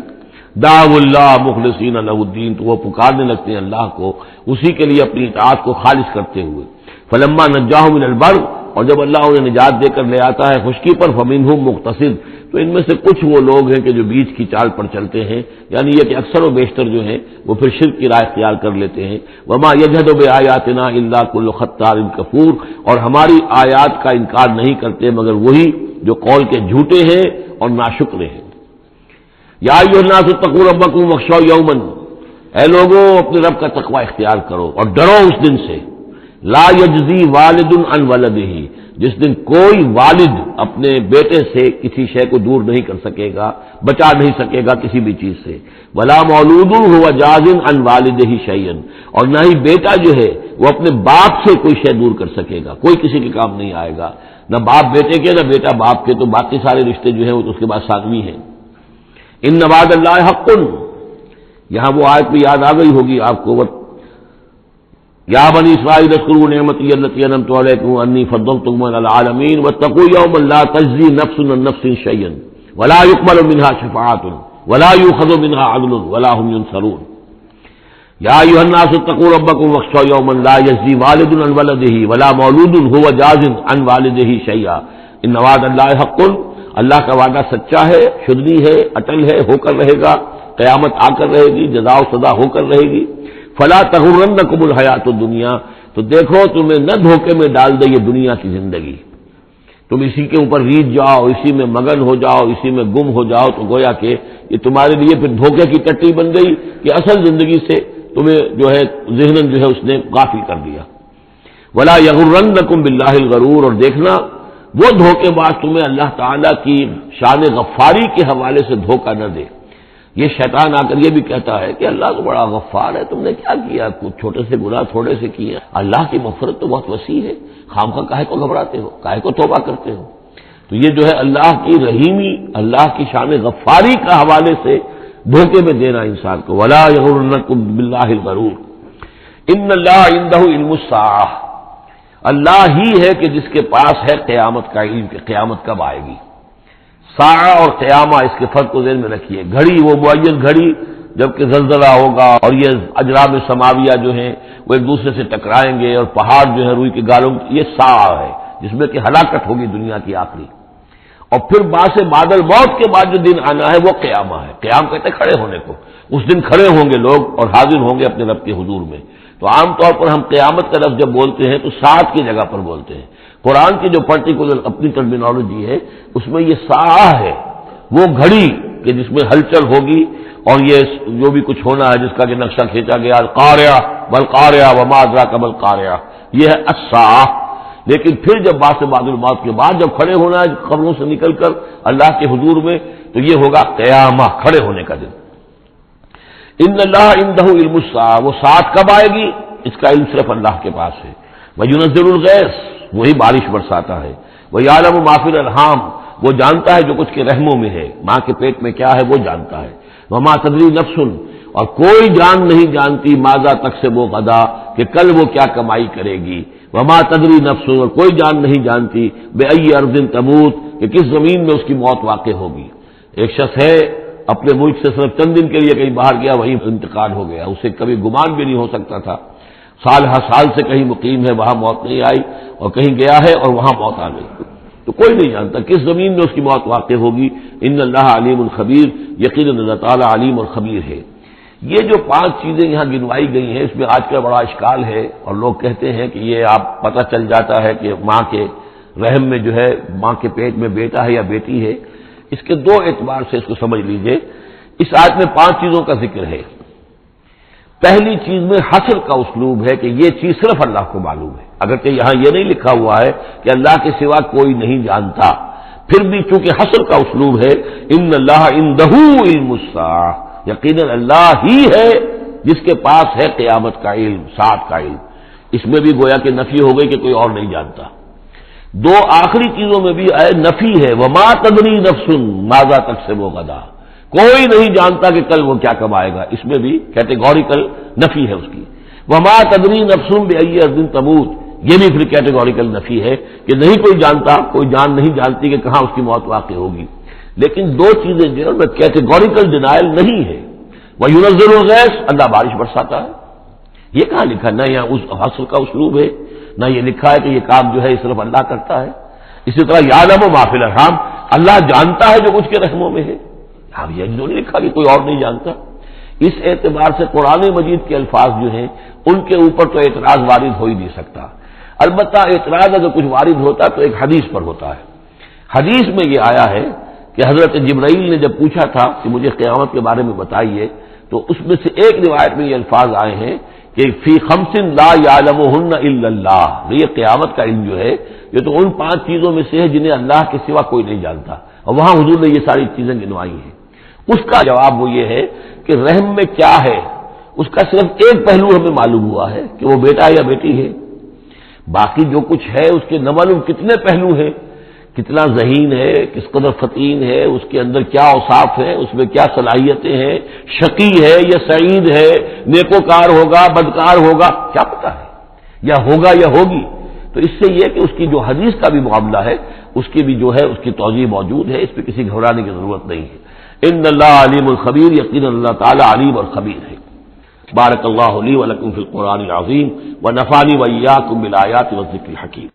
دعوا اللہ مخلصین لہ الدین، تو وہ پکارنے لگتے ہیں اللہ کو اسی کے لیے اپنی اطاعت کو خالص کرتے ہوئے۔ فلما نجاہم من البر، اور جب اللہ انہیں نجات دے کر لے آتا ہے خشکی پر، فمنہم مقتصد، تو ان میں سے کچھ وہ لوگ ہیں کہ جو بیچ کی چال پر چلتے ہیں، یعنی یہ کہ اکثر و بیشتر جو ہیں وہ پھر شرک کی راہ اختیار کر لیتے ہیں۔ وما یجحد بآیاتنا الا کل ختار کفور، اور ہماری آیات کا انکار نہیں کرتے مگر وہی جو قول کے جھوٹے ہیں اور ناشکر ہیں۔ یا ایھا الناس اتقوا ربکم واخشوا یوما، اے لوگوں اپنے رب کا تقوی اختیار کرو اور ڈرو اس دن سے، لا یجزی والد عن ولدہ، جس دن کوئی والد اپنے بیٹے سے کسی شے کو دور نہیں کر سکے گا، بچا نہیں سکے گا کسی بھی چیز سے، ولا مولود هو جاز عن والدہ شیئا، اور نہ ہی بیٹا جو ہے وہ اپنے باپ سے کوئی شے دور کر سکے گا، کوئی کسی کے کام نہیں آئے گا، نہ باپ بیٹے کے نہ بیٹا باپ کے، تو باقی سارے رشتے جو ہیں وہ تو اس کے بعد ثانوی ہیں۔ ان وعد اللہ حق، یہاں وہ آیت بھی یاد آ گئی ہوگی آپ کو، یا بنی اسرائیل اذکروا نعمتی التی انعمت علیکم انی فضلتکم علی العالمین واتقوا یوما لا تجزی نفس عن نفس شیئا ولا یقبل منها شفاعۃ ولا یؤخذ منها عدل ولا هم ينصرون۔ یا ایھا الناس اتقوا ربکم واخشوا یوما لا یجزی والد عن ولدہ ولا مولود هو جاز عن والدہ شیئا ان وعد اللہ حق، اللہ کا وعدہ سچا ہے، شدنی ہے، اٹل ہے، ہو کر رہے گا، قیامت آ کر رہے گی، جزا و سزا ہو کر رہے گی۔ فلا تغرنکم الحیات الدنیا، تو دیکھو تمہیں نہ دھوکے میں ڈال دے یہ دنیا کی زندگی، تم اسی کے اوپر ریجھ جاؤ، اسی میں مگن ہو جاؤ، اسی میں گم ہو جاؤ، تو گویا کہ یہ تمہارے لیے پھر دھوکے کی ٹٹی بن گئی کہ اصل زندگی سے تمہیں جو ہے ذہناً جو ہے اس نے غافل کر دیا۔ ولا یغرنکم باللہ الغرور، اور دیکھنا وہ دھوکے باز تمہیں اللہ تعالیٰ کی شان غفاری کے حوالے سے دھوکہ نہ دے۔ یہ شیطان آ کر یہ بھی کہتا ہے کہ اللہ تو بڑا غفار ہے، تم نے کیا کیا، کچھ چھوٹے سے گناہ تھوڑے سے کیے، اللہ کی مغفرت تو بہت وسیع ہے، خامخواہ کاہے کو گھبراتے ہو، کاہے کو توبہ کرتے ہو۔ تو یہ جو ہے اللہ کی رحیمی، اللہ کی شان غفاری کا حوالے سے دھوکے میں دینا انسان کو۔ ولا یغرنکم باللہ الغرور ان اللہ عندہ علم الساعہ، اللہ ہی ہے کہ جس کے پاس ہے قیامت کا علم کہ قیامت کب آئے گی۔ ساعہ اور قیامہ، اس کے فرق کو ذہن میں رکھیے۔ گھڑی وہ معین گھڑی جبکہ زلزلہ ہوگا اور یہ اجرام سماویہ جو ہیں وہ ایک دوسرے سے ٹکرائیں گے اور پہاڑ جو ہے روئی کے گالوں، یہ ساعہ ہے جس میں کہ ہلاکت ہوگی دنیا کی آخری۔ اور پھر باس بادل موت کے بعد جو دن آنا ہے وہ قیامہ ہے۔ قیام کہتے ہیں کھڑے ہونے کو، اس دن کھڑے ہوں گے لوگ اور حاضر ہوں گے اپنے رب کے حضور میں۔ تو عام طور پر ہم قیامت کا لفظ جب بولتے ہیں تو ساعت کی جگہ پر بولتے ہیں۔ قرآن کی جو پرٹیکولر اپنی ٹرمینالوجی ہے اس میں یہ ساعہ ہے، وہ گھڑی کہ جس میں ہلچل ہوگی اور یہ جو بھی کچھ ہونا ہے جس کا کہ نقشہ کھینچا گیا، القاریہ والقاریہ وما ادراک ما القاریہ، یہ ہے الساعہ۔ لیکن پھر جب باس بعد الموت کے بعد جب کھڑے ہونا ہے قبروں سے نکل کر اللہ کے حضور میں، تو یہ ہوگا قیامہ، کھڑے ہونے کا دن۔ ان اللہ عندہ علم الساعہ، وہ ساعت کب آئے گی اس کا علم صرف اللہ کے پاس ہے۔ وینزل الغیث، وہی بارش برساتا ہے۔ ویعلم ما فی الارحام، وہ جانتا ہے جو کچھ کے رحموں میں ہے، ماں کے پیٹ میں کیا ہے وہ جانتا ہے۔ وما تدری نفس، اور کوئی جان نہیں جانتی ماذا تکسب غدا، کہ کل وہ کیا کمائی کرے گی۔ وما تدری نفس، اور کوئی جان نہیں جانتی بأی ارض تموت، کہ کس زمین میں اس کی موت واقع ہوگی۔ ایک شخص ہے اپنے ملک سے صرف چند دن کے لیے کہیں باہر گیا، وہیں انتقال ہو گیا، اسے کبھی گمان بھی نہیں ہو سکتا تھا، سال ہر سال سے کہیں مقیم ہے وہاں موت نہیں آئی، اور کہیں گیا ہے اور وہاں موت آ گئی، تو کوئی نہیں جانتا کس زمین میں اس کی موت واقع ہوگی۔ ان اللہ علیم الخبیر، یقیناً اللہ تعالیٰ علیم اور خبیر ہے۔ یہ جو 5 چیزیں یہاں گنوائی گئی ہیں، اس میں آج کا بڑا اشکال ہے، اور لوگ کہتے ہیں کہ یہ آپ پتہ چل جاتا ہے کہ ماں کے رحم میں جو ہے، ماں کے پیٹ میں بیٹا ہے یا بیٹی ہے۔ اس کے 2 اعتبار سے اس کو سمجھ لیجئے۔ اس آیت میں 5 چیزوں کا ذکر ہے۔ پہلی چیز میں حصر کا اسلوب ہے کہ یہ چیز صرف اللہ کو معلوم ہے، اگرچہ یہاں یہ نہیں لکھا ہوا ہے کہ اللہ کے سوا کوئی نہیں جانتا، پھر بھی چونکہ حصر کا اسلوب ہے، ان اللہ عنده علم الساعہ، یقیناً اللہ ہی ہے جس کے پاس ہے قیامت کا علم، ساعت کا علم۔ اس میں بھی گویا کہ نفی ہو گئی کہ کوئی اور نہیں جانتا۔ 2 آخری چیزوں میں بھی نفی ہے، وما تدری نفس ماذا تکسب غدا، کوئی نہیں جانتا کہ کل وہ کیا کمائے گا، اس میں بھی کیٹیگوریکل نفی ہے اس کی۔ وما تدری نفس بأی ارض تموت، یہ بھی پھر کیٹیگوریکل نفی ہے کہ نہیں کوئی جانتا، کوئی جان نہیں جانتی کہ کہاں اس کی موت واقع ہوگی۔ لیکن 2 چیزیں جو ہے کیٹیگوریکل ڈینائل نہیں ہے۔ وَيُنَزِّلُ الْغَيْثَ، اللہ بارش برساتا ہے، یہ کہاں لکھا؟ نہ یہاں اس حصر کا اسلوب ہے، نہ یہ لکھا ہے کہ یہ کام جو ہے صرف اللہ کرتا ہے۔ اسی طرح یعلم ما فی الارحام، اللہ جانتا ہے جو کچھ کے رحموں میں ہے، اب یہ جو نہیں لکھا کہ کوئی اور نہیں جانتا۔ اس اعتبار سے قرآن مجید کے الفاظ جو ہیں ان کے اوپر تو اعتراض وارد ہو ہی نہیں سکتا۔ البتہ اعتراض اگر کچھ وارد ہوتا تو ایک حدیث پر ہوتا ہے۔ حدیث میں یہ آیا ہے کہ حضرت جبرائیل نے جب پوچھا تھا کہ مجھے قیامت کے بارے میں بتائیے، تو اس میں سے ایک روایت میں یہ الفاظ آئے ہیں کہ فی 5 لا یعلمہن الا اللہ، یہ قیامت کا علم جو ہے یہ تو ان 5 چیزوں میں سے ہے جنہیں اللہ کے سوا کوئی نہیں جانتا، اور وہاں حضور نے یہ ساری چیزیں گنوائی ہیں۔ اس کا جواب وہ یہ ہے کہ رحم میں کیا ہے اس کا صرف ایک پہلو ہمیں معلوم ہوا ہے کہ وہ بیٹا یا بیٹی ہے، باقی جو کچھ ہے اس کے نہ معلوم کتنے پہلو ہیں، کتنا ذہین ہے، کس قدر فطین ہے، اس کے اندر کیا اوصاف ہے، اس میں کیا صلاحیتیں ہیں، شقی ہے یا سعید ہے، نیکوکار ہوگا بدکار ہوگا، کیا پتہ ہے، یا ہوگا یا ہوگی۔ تو اس سے یہ کہ اس کی جو حدیث کا بھی معاملہ ہے اس کی بھی جو ہے اس کی توضیح موجود ہے، اس پہ کسی گھبرانے کی ضرورت نہیں ہے۔ ان اللہ علیم الخبیر، یقینا اللہ تعالی علیم اور خبیر ہے۔ بارک اللہ لی و لکم فی القرآن العظیم ونفعنی وإیاکم بالآیات والذکر الحکیم۔